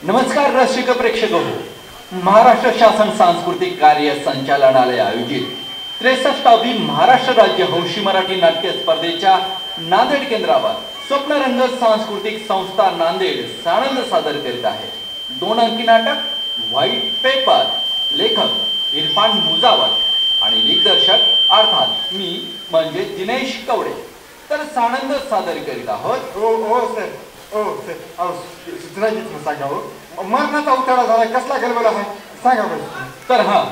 नमस्कार रसिक प्रेक्षक हो. महाराष्ट्र शासन सांस्कृतिक कार्य संचालनालय आयोजित 63वी महाराष्ट्र राज्य हौशी मराठी नाट्य स्पर्धेच्या नांदेड केंद्रावर स्वप्नरंग सांस्कृतिक संस्था नांदेड साणंद सादर करीत आहे. 2 अंकी नाटक व्हाईट पेपर. लेखक इरफान मुजावर आणि दिग्दर्शक अर्थात मी म्हणजे दिनेश कवडे. तर साणंद सादर करीत आहोत. हो सर. ओ सर सूचना घेतलं सांगा हो. मरणाचा उतारा झाला कसला गलबला आहे सांगा बरं.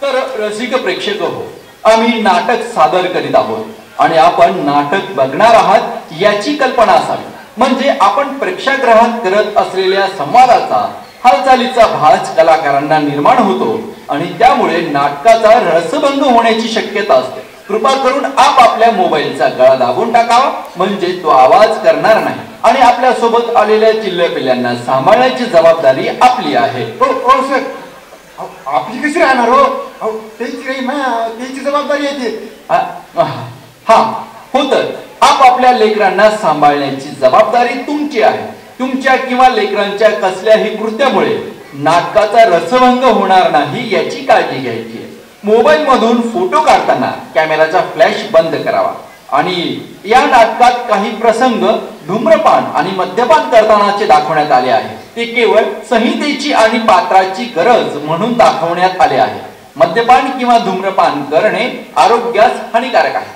तर रसिक प्रेक्षक हो, आम्ही नाटक सादर करीत आहोत आणि आपण नाटक बघणार आहात याची कल्पना असावी. म्हणजे आपण प्रेक्षागृहात करत असलेल्या संवादाचा हालचालीचा भास कलाकारांना निर्माण होतो आणि त्यामुळे नाटकाचा रसभंग होण्याची शक्यता असते. कृपा करून आपल्या मोबाईलचा गळा दाबून टाकावा म्हणजे तो आवाज करणार नाही आणि आपल्या सोबत आलेल्या चिल्ल्या पिल्ल्यांना सांभाळण्याची जबाबदारी आपली आहे. हो सर. आपली कशी राहणार हो. त्यांची जबाबदारी येते. हा हो, तर आपल्या लेकरांना सांभाळण्याची जबाबदारी तुमची आहे. तुमच्या किंवा लेकरांच्या कसल्याही कृत्यामुळे नाटकाचा रसभंग होणार नाही याची काळजी घ्यायची आहे. मोबाईल मधून फोटो काढताना कॅमेराचा फ्लॅश बंद करावा आणि या नाटकात काही प्रसंग धूम्रपान आणि मद्यपान करतानाचे दाखवण्यात आले आहे. ते केवळ संहितेची आणि पात्राची गरज म्हणून दाखवण्यात आले आहे. मद्यपान किंवा धूम्रपान करणे आरोग्यास हानिकारक आहे.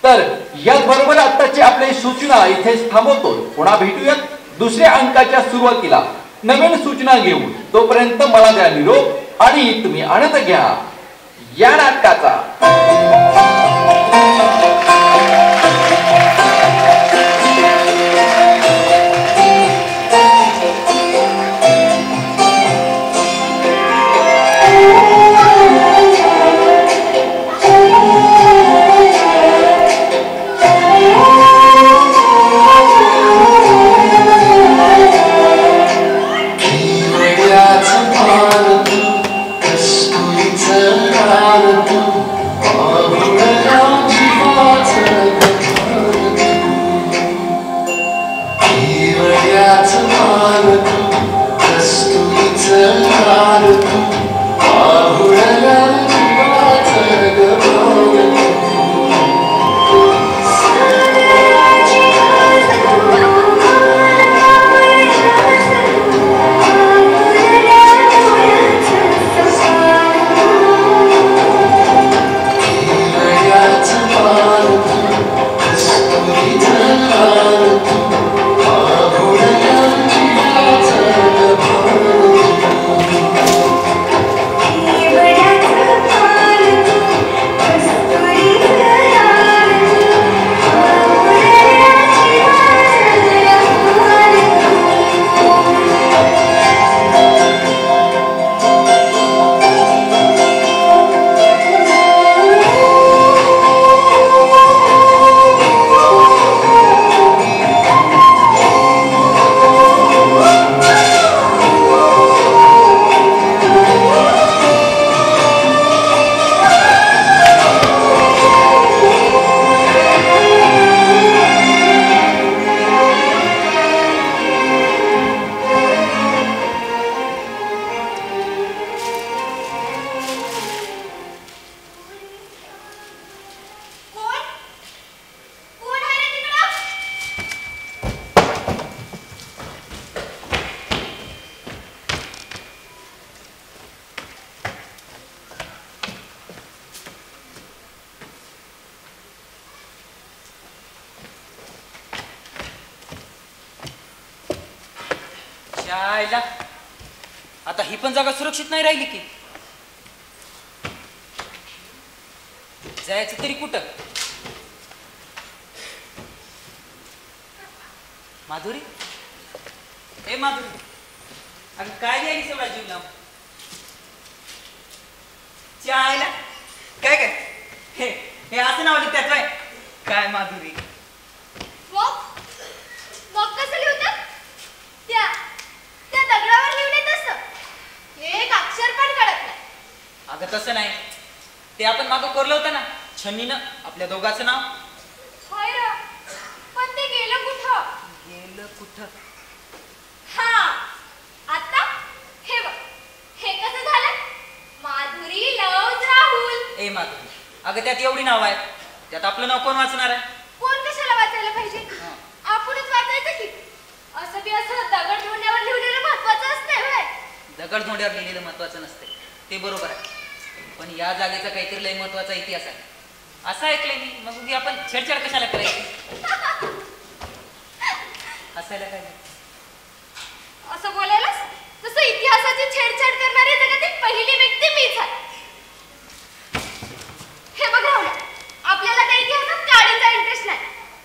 तर याचबरोबर आत्ताची आपली सूचना इथेच थांबवतो. पुन्हा भेटूयात दुसऱ्या अंकाच्या सुरुवातीला नवीन सूचना घेऊन. तोपर्यंत मला द्या निरोप आणि तुम्ही आनंद घ्या या नाटकाचा. आता ही पण जागा सुरक्षित नाही राहिली की. जायचं तरी कुठं. माधुरी, ए माधुरी, अगं काय द्यायली एवढा जीव लावून. चायला काय काय हे असं नाव लिहितात काय. काय माधुरी मग कसं लिहतात. त्या दगडावर लिहिले तसं एक अक्षर पण कळत नाही. अगं तसं नाही, ते आपण मागं कोरलं होतं ना छन्नीनं आपल्या दोघांचं नाव. होय रे, पण ते गेलं कुठं. गेलं कुठं. हा आता अगं त्यात एवढी नाव आहेत, त्यात आपलं नाव कोण वाचणार आहे? कोण कशाला वाचायला पाहिजे? आपणच वाचायचं की. असं बी असं दगड धोंड्यावर लिहिलेलं महत्वाचं असतंय होय? दगड धोंड्यावर लिहिलेलं महत्वाचं नसते, ते बरोबर आहे. पण या जागेचा काहीतरी लय महत्वाचा इतिहास आहे असं ऐकलंय मी. मग उगी आपण छेडछाड कशाला करायची? हसायला काय नाही. असं बोलायलास? तसं इतिहासाची छेडछाड करणारी जगातील पहिली व्यक्ती मीच आहे. हे बघ राहुल्या, आपल्याला काही इतिहासात काळीचा इंटरेस्ट नाही.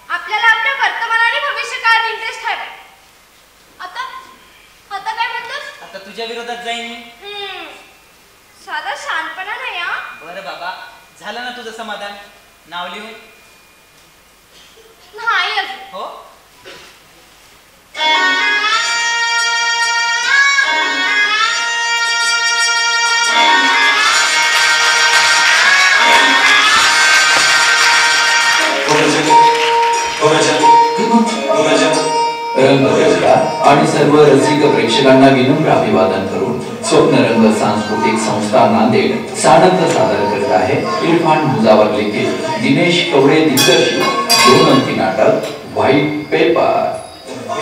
आपल्याला आपल्या वर्तमान आणि भविष्य काळात इंटरेस्ट आहे. आता आता काय म्हणतोस? आता तुझ्या विरोधात जाईन मी. साधा शानपणा नाही हा. बरं बाबा, झालं ना तुझं समाधान? नाव लिहून? नाही अजून. हो. रंगभूषा आणि सर्व रसिक प्रेक्षकांना विनम्र अभिवादन करून स्वप्नरंग सांस्कृतिक संस्था नांदेड सानंद सादर करत आहे इरफान मुजावर लिखित दिनेश कवडे दिग्दर्शित 2 अंकी नाटक व्हाईट पेपर.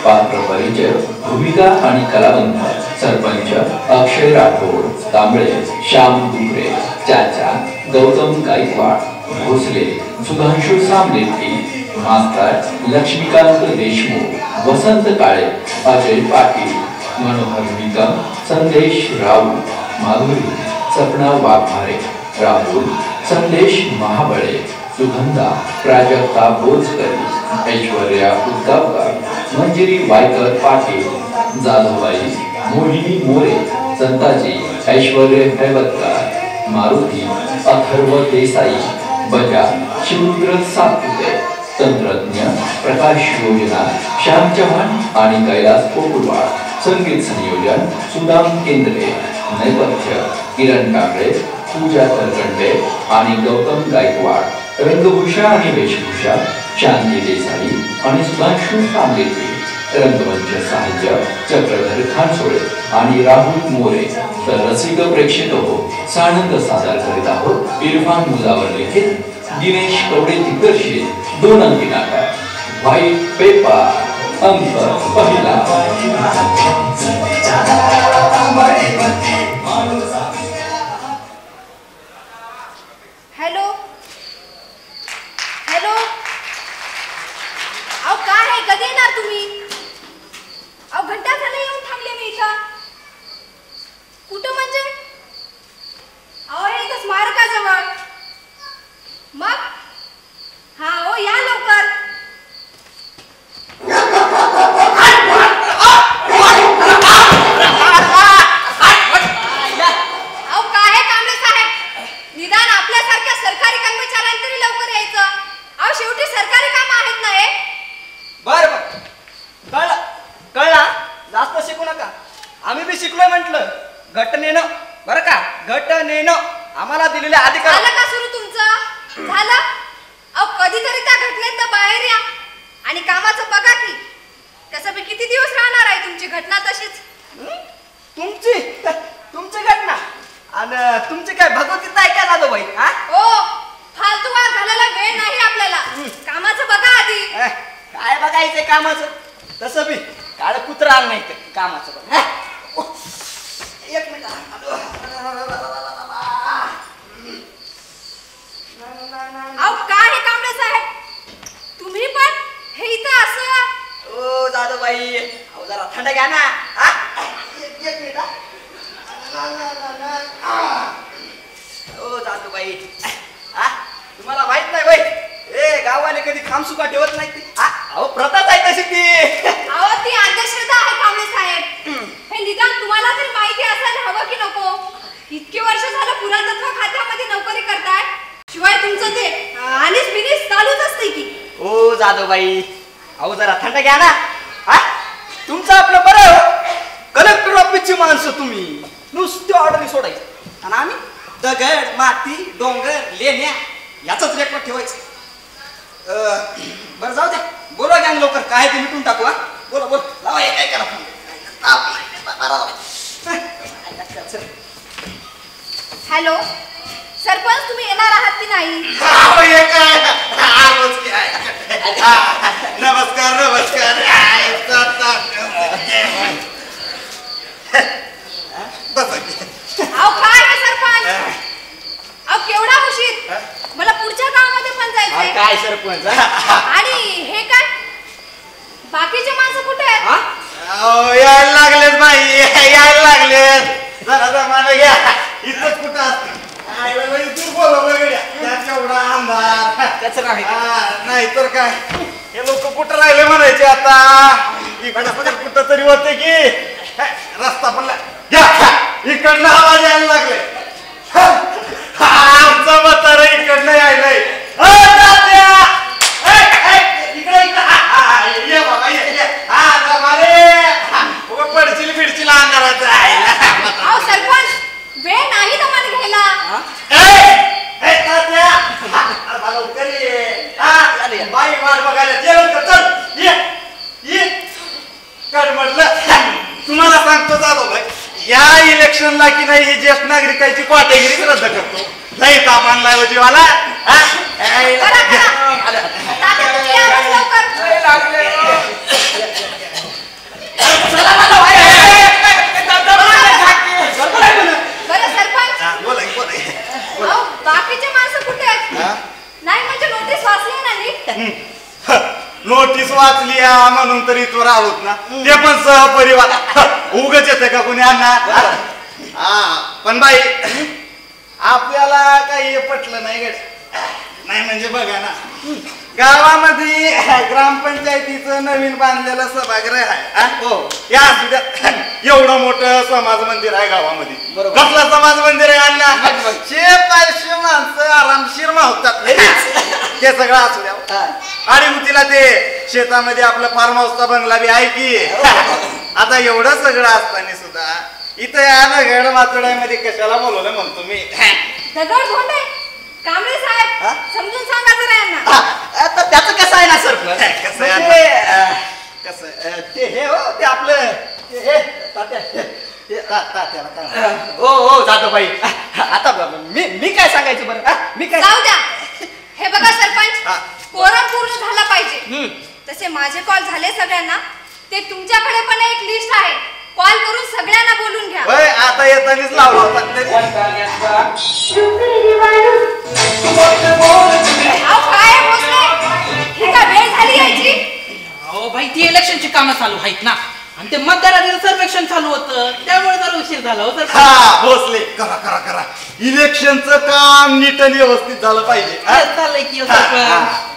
पात्र परिचय, भूमिका आणि कलावंत: सरपंच अक्षय राठोड, तांबळे श्याम दुबरे, चाचा गौतम गायकवाड, भोसले सुधांशु सामलेती, मास्तर लक्ष्मीकांत देशमुख, वसंत काळे, अजय पाटील, मनोहर निकम, संदेश राऊत, माधुरी सपना वाघमारे, राहुल संदेश महाबळे, सुगंधा प्राजक्ता बोजकरी, ऐश्वर्या उद्गावकर, मंजिरी वायकर पाटील, जाधवबाई मोहिनी मोरे, संताजी ऐश्वर्य हैवतकर, मारुती अथर्व देसाई, बजा शिवरुद्र सातपुते, तंत्रज्ञ प्रकाश योजना श्याम चव्हाण आणि कैलास पोकुरवाड, संगीत संयोजन सुदाम केंद्रे, नेपथ्य किरण कांबळे, पूजा तरकंडे आणि गौतम गायकवाड, रंगभूषा आणि वेशभूषा शांती देसाई आणि सुधांशु कांबलेती, रंगमंच साहित्य चक्रधर खानसोळे आणि राहुल मोरे. तर रसिक प्रेक्षक हो, सानंद सादर करीत आहोत इरफान मुजावर लिखित दिनेश कवडे दिग्दर्शित 2 अंकी नाटक व्हाईट पेपर. अंक पहिला. हॅलो हॅलो, अहो काय आहे, कधी येणार तुम्ही? अहो घंटा झाला येऊन थांबले मी इथं. कुठं म्हणजे? अहो हे इथं स्मारकाजवळ. मग हा हो, या लवकर. अहो काय आहे कांबळे साहेब, निदान आपल्यासारख्या सरकारी कर्मचाऱ्यांनी तरी लवकर यायचं. अहो शेवटी सरकारी काम आहेत ना हे. बर बर, कळलं कळला. जास्त शिकू नका, आम्ही बी शिकलोय म्हटलं. घटनेनं बरं का, घटनेनं आम्हाला दिलेले अधिकार. झालं का सुरू तुमचं? झालं? अहो कधीतरी त्या घटनेत बाहेर या आणि कामाचं बघा की. कसं बी किती दिवस राहणार आहे तुमची घटना तशीच? तुमची घटना आणि तुमची काय भगवतीत आहे का जाधव बाई? हो, फालतू वाद घालायला वेळ नाही आपल्याला. कामाचं बघा आधी. काय बघायचंय कामाचं? तसं बी काळ कुत्रा आलं नाही तर कामाचं बघ. एक मिनिट. अहो काय हे कांबळे साहेब, तुम्ही पण हे इथं असं? ओ जाधवबाई, अहो जरा थंड घ्या ना. एक मिनिट. ओ जाधवबाई, तुम्हाला माहित नाही बाई, ए गावाने कधी खामसुका ठेवत नाही ती. अहो प्रथाच आहे तशी ती. अहो ती अंधश्रद्धा आहे कांबळे साहेब. हे निदान तुम्हाला तरी माहिती असायला हवं की नको? इतकी वर्ष झालं पुरातत्व खात्यामध्ये नोकरी करताय, शिवाय तुमचं ते अनिस बिनिस चालूच असते की. ओ जाधवबाई, अहो जरा थंड घ्या ना. तुमचं आपलं बरं हो, कलेक्टर ऑफिसची माणसं तुम्ही, नुसती ऑर्डर सोडायची आणि आम्ही दगड माती डोंगर लेण्या याचाच रेकॉर्ड ठेवायचं. बरं जाऊ द्या, बोला गॅंग लवकर, काय ते मिटून टाकू. बोला बोला, लावा काय करा. हॅलो सरपंच तुम्ही येणार आहात की नाही? नमस्कार नमस्कार. अहो काय हे सरपंच? अहो केवढा उशीर? मला पुढच्या गावामध्ये पण जायचंय. काय सरपंच आणि हे काय? बाकीचे माणसं कुठे आहेत? यायला लागलेत बाई, यायला लागलेत. जरा जमाना घ्या. इथंच कुठं असतं तू बोलवलं एवढा अंधार. त्याचं काय नाही तर काय, हे लोक कुठं राहिले म्हणायचे आता. इकडं कुठं तरी होते की रस्ता पण इकडनं आवाज यायला लागले. आमचा म्हातारा इकडनं यायलंय. ये बाबा ये. पडशील बिडशील अंधारात राहिला. अहो सरपंच वेळ नाही दमान घ्यायला. बाई वाट बघायला जेवण चल ये कर म्हटलं. तुम्हाला सांगतो जातो भाई, या इलेक्शनला की नाही ही ज्येष्ठ नागरिकांची क्वाटेगिरी रद्द करतो. नाही ताप आणलाय हो जीवाला. बाकीचे माणसं कुठे आहेत? नाही म्हणजे नोटीस वाचली ना नीट? नोटीस वाचली म्हणून तरी तो राहत ना, ते पण सहपरिवार. उगच येते का कोणी आणणार? पण बाई आपल्याला काही पटलं नाही गड. नाही म्हणजे बघा ना, गावामध्ये ग्रामपंचायतीचं नवीन बांधलेलं सभागृह आहे. या एवढं मोठं समाज मंदिर आहे गावामध्ये. कसलं समाज मंदिर आहे अण्णा? 500 माणसं आरामशीर मावतात. ते सगळं असू द्या. आणि तिला ते शेतामध्ये आपलं फार्म हाऊसचा बंगला बी आहे की. आता एवढं सगळं असताना सुद्धा इथं या दगड माचोड्यामध्ये कशाला बोलवलं म्हणतो मी. दगड धोंडे कांबळे साहेब समजून सांगा जरा यांना. आता त्याचं कसं आहे ना सरपंच? कसं ते हे हो ते आपलं हो जाधवबाई. आता मी काय सांगायचं बरं? मी काय जाऊ द्या. हे बघा सरपंच, कोरम पूर्ण झाला पाहिजे. तसे माझे कॉल झाले सगळ्यांना. ते तुमच्याकडे पण एक लिस्ट आहे, कॉल करून सगळ्यांना बोलून घ्या. आता येतानीच लावला होता. अहो काय भोसले, ही का वेळ झाली यायची? अहो भाई ती इलेक्शनची कामं चालू आहेत ना, आणि ते मतदारांचं सर्वेक्षण चालू होतं, त्यामुळे जरा उशीर झाला हो. भोसले करा करा करा. इलेक्शनचं काम नीट आणि व्यवस्थित झालं पाहिजे. चाललंय की सरपंच.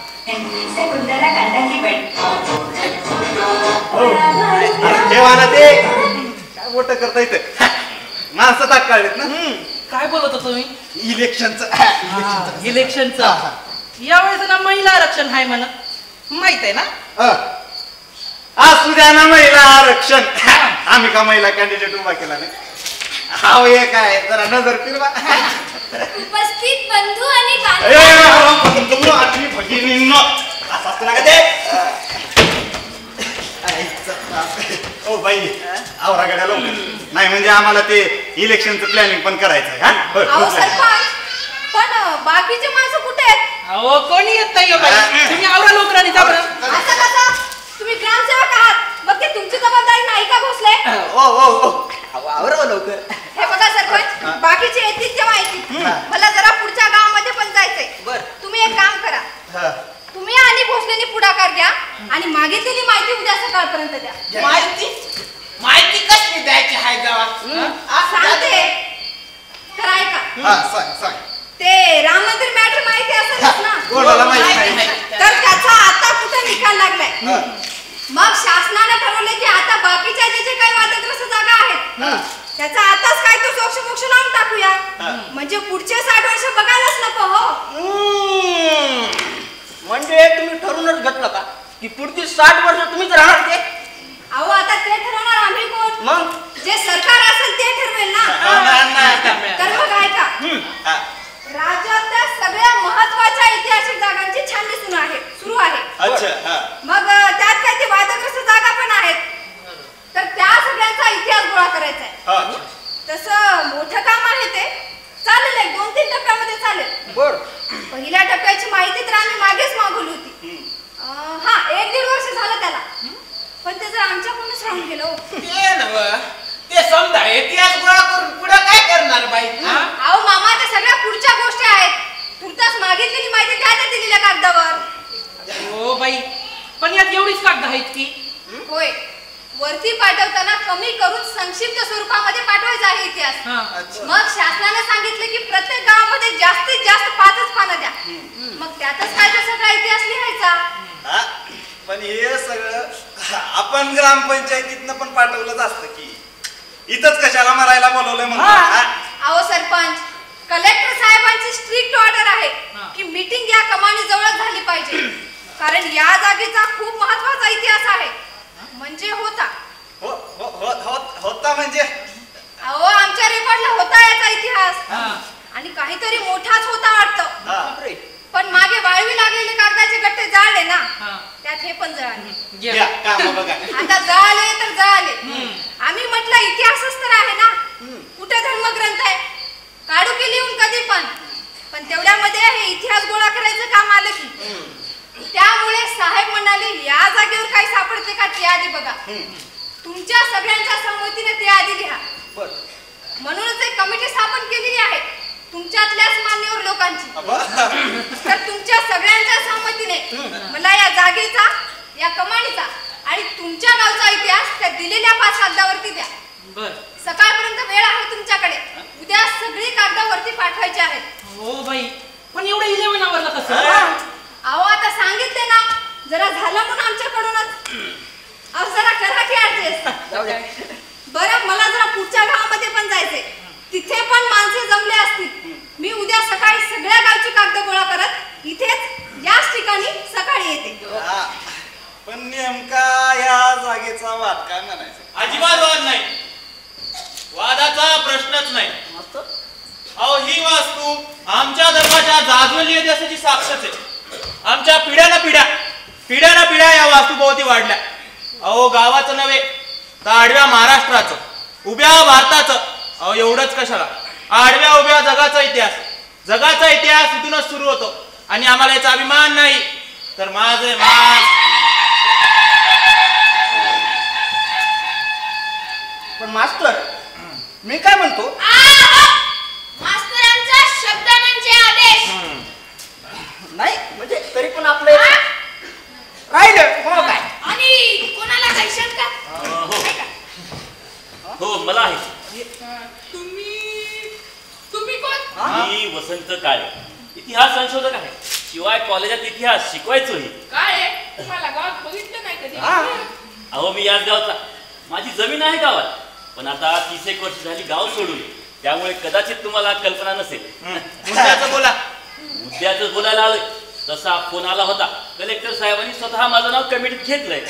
ठेवा ना ते काय मोठं करता येतं. माणसं ताकाळलेत ना. काय बोलत होतो तुम्ही? इलेक्शनचं यावेळेस ना महिला आरक्षण आहे म्हणा, माहित आहे ना? असू द्या ना महिला आरक्षण. आम्ही का महिला कॅन्डिडेट उभा केला नाही? हा एक आहे, जरा नजर फिरवा. उपस्थित बंधू आणि भगिनींनो असं असतं ना का ते? ओ बाई आवरा गाड्या लवकर. नाही म्हणजे आम्हाला ते इलेक्शनचं प्लॅनिंग पण करायचं आहे. अहो सरपंच, पण बाकीचे माणसं कुठे आहेत? अहो कोणी येत नाही बाई, तुम्ही आवरा लवकर जा बरं. असं कसं? तुम्ही ग्रामसेवक आहात, मग ते तुमची जबाबदारी नाही का भोसले? आवरा लवकर. हे बघा सरपंच, बाकीचे येतील तेव्हा येतील. मला जरा पुढच्या गावामध्ये पण जायचंय. बर. तुम्ही एक काम करा, तुम्ही आणि भोसलेनी पुढाकार घ्या आणि मागितलेली माहिती उद्या सकाळपर्यंत द्या. माहिती कसली द्यायची आहे सांगते तर ऐका. ते राम मंदिर मॅटर माहिती असेलच ना? कोणाला माहिती नाही. तर त्याचा आता कुठे निकाल लागलाय. मग शासनाने ठरवले की आता बाकीच्या जे काही वादग्रस्त जागा आहेत त्याचा आताच काय तो सोक्ष मोक्ष लावून टाकूया, म्हणजे पुढचे 60 वर्ष बघायलाच नको हो. म्हणजे तुम्ही ठरूनच घेतलं का की पुढची 60 वर्ष तुम्हीच राहणार ते? अहो आता ते ठरवणार आम्ही कोण? मग जे सरकार असेल ते ठरवेल ना. तर मग ऐका, राज्यातल्या सगळ्या महत्वाच्या ऐतिहासिक जागांची छाननी सुरू आहे. मग त्यात काही ते वादग्रस्त जागा पण आहेत, तर त्या सगळ्यांचा इतिहास गोळा करायचा आहे. तसं मोठं काम आहे ते, चालेल 1-2-3 टप्प्यामध्ये चालेल. बर. पहिल्या टप्प्याची माहिती तर आम्ही मागेच मागवली होती. हा 1-1.5 वर्ष झालं त्याला, पण ते जर आमच्याकडूनच राहून गेलो. ते नव्ह, ते समजा इतिहास गोळा करून पुढे काय करणार बाई? अहो मामा, त्या सगळ्या पुढच्या गोष्टी आहेत. तुर्तास मागितलेली माहिती द्या त्या दिलेल्या कागदावर. हो बाई, पण यात एवढीच कागद आहेत की? होय, वरती पाठवताना कमी करून संक्षिप्त स्वरूपामध्ये पाठवायचा आहे इतिहास. मग शासनाने सांगितले की प्रत्येक गावामध्ये जास्तीत जास्त 5च पानं द्या. मग त्यातच काय तर सगळा इतिहास लिहायचा. पण हे सगळं आपण ग्रामपंचायतीतनं पण पाठवलंच असतं की, इथंच कशाला मरायला बोलवलंय म्हणून. अहो सरपंच, कलेक्टर साहेबांची स्ट्रिक्ट ऑर्डर आहे की मीटिंग या कमानी जवळच झाली पाहिजे, कारण या जागेचा खूप महत्त्वाचा इतिहास आहे. म्हणजे होता. होता म्हणजे? अहो आमच्या रेकॉर्डला होता याचा इतिहास, आणि काहीतरी मोठाच होता वाटतं. पण मागे वाळवी लागलेले कागदाचे गट्टे जाळले ना, त्यात हे पण जळाले. आता जळाले तर जळाले. आम्ही म्हटलं इतिहासच तर आहे ना, कुठे धर्मग्रंथ आहे? काढू की लिहून कधी पण तेवढ्यामध्ये हे इतिहास गोळा करायचं काम आलं की. त्यामुळे साहेब म्हणाले या जागेवर काही सापडते का ते आधी बघा, तुमच्या सगळ्यांच्या संमतीने ते आधी लिहा. म्हणूनच एक कमिटी स्थापन केलेली आहे तुमच्यातल्याच मान्यवर लोकांची. तर तुमच्या सगळ्यांच्या संमतीने मला या जागेचा, या कमानीचा आणि तुमच्या गावचा इतिहास त्या दिलेल्या 5 कागदावरती द्या. सकाळपर्यंत वेळ आहे तुमच्याकडे. उद्या सगळी कागदावरती पाठवायची आहेत. हो बाई, पण एवढं 11 आवरला कसं? अहो आता सांगितले ना, जरा झालं म्हणून आमच्याकडूनच. अहो जरा करा की ऍडजस्ट. बरं, मला जरा पुढच्या गावामध्ये पण जायचंय, तिथे पण माणसे जमले असतील. मी उद्या सकाळी सगळ्या गावची कागद गोळा करत इथेच याच ठिकाणी सकाळी येते. पण नेमका या जागेचा वाद काय म्हणायचं? अजिबात वाद नाही, वादाचा प्रश्नच नाही. अहो ही वास्तू आमच्या धर्माच्या जाज्वल्य इतिहासाची साक्षच आहे. आमच्या पिढ्याना या वास्तूभोवती वाढल्या. अहो गावाचं नव्हे तर आडव्या महाराष्ट्राचं, उभ्या भारताचं, अहो एवढंच कशाला, आडव्या उभ्या जगाचा इतिहास इथूनच सुरू होतो. आणि आम्हाला याचा अभिमान नाही तर माझे पण मास्तर, मी काय म्हणतो, मास्तरांचा शब्द म्हणजे आदेश नाही म्हणजे तरी पण आपलं राहिलं हो काय. आणि कोणाला काही शंका? हो मला आहे. तुम्ही कोण? मी वसंत काळे, इतिहास संशोधक आहे. शिवाय कॉलेजात इतिहास शिकवायचोही. काय तुम्हाला गावात बघितलं नाही कधी? अहो मी याच गावचा, माझी जमीन आहे गावात, पण आता 30 वर्ष झाली गाव सोडून, त्यामुळे कदाचित तुम्हाला कल्पना नसेल. मुद्द्याच बोलायला आलोय. तसा फोन आला होता, कलेक्टर साहेबांनी स्वतः माझं नाव कमिटीत घेतलंय.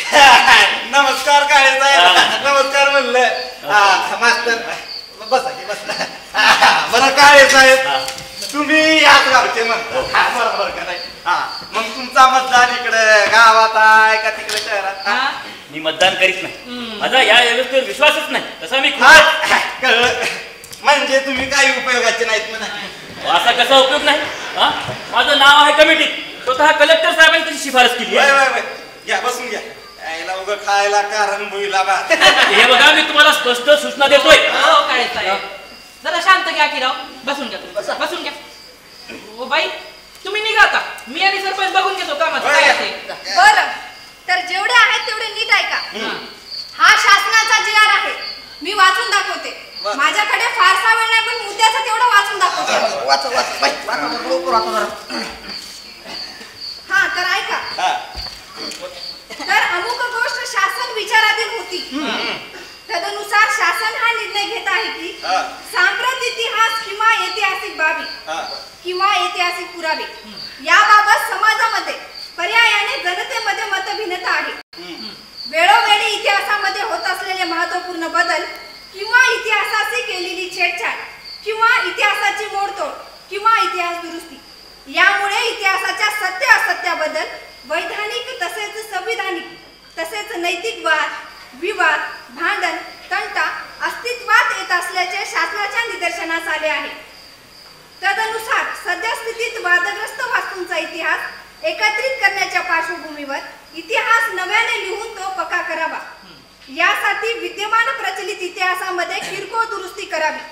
नमस्कार काळे साहेब. नमस्कार म्हणलं. मास्तर बसा की बसा. बरं काळे साहेब, तुम्ही याच गावचे म्हणता बरोबर का नाही? मग तुमचा मतदान इकडे गावात आहे का तिकडे शहरात? मी मतदान करीत नाही, माझा या व्यवस्थेवर विश्वासच नाही. तसा मी म्हणजे तुम्ही काही उपयोगाचे नाहीत म्हणा. असा कसा उपयोग नाही? माझं नाव आहे कमिटीत, स्वतः कलेक्टर साहेबांनी त्याची शिफारस केली. घ्या बसून घ्या. यायला उगा खायला कारण भुईला बा. हे बघा मी तुम्हाला स्पष्ट सूचना देतोय. काय साहेब, जरा शांत घ्या की राव. बसून घ्या, बसून घ्या. हो बाई, तुम्ही निघा आता. मी आणि सरपंच बघून घेतो कामाचं काय आहे. बरं, तर जेवढे आहेत तेवढे नीट ऐका. हा शासनाचा जी.आर. आहे, मी वाचून दाखवते. माझ्याकडे फारसा वेळ नाही, पण मुद्द्याचं तेवढं वाचून दाखवते. हा तर ऐका. तर अमुक गोष्ट शासन विचाराधीन होती. तदनुसार शासन हा निर्णय घेत आहे की सांप्रत इतिहास किंवा ऐतिहासिक बाबी किंवा ऐतिहासिक पुरावे याबाबत समाजामध्ये पर्यायाने जनतेमध्ये मतभिन्नता आहे. वेळोवेळी इतिहासामध्ये होत असलेले महत्त्वपूर्ण बदल किंवा इतिहासाशी केलेली छेडछाड किंवा इतिहासाची मोडतोड किंवा इतिहास दुरुस्ती यामुळे इतिहासाच्या सत्य असत्याबद्दल वैधानिक तसेच संविधानिक तसेच नैतिक वाद, विवाद, भांडण, तंटा अस्तित्वात येत असल्याचे शासनाच्या निदर्शनास आले आहे. तदनुसार सद्यस्थितीत वादग्रस्त वास्तूंचा इतिहास एकत्रित करण्याच्या पार्श्वभूमीवर इतिहास नव्याने लिहून तो पक्का करावा. यासाठी विद्यमान प्रचलित इतिहासामध्ये किरकोळ दुरुस्ती करावी.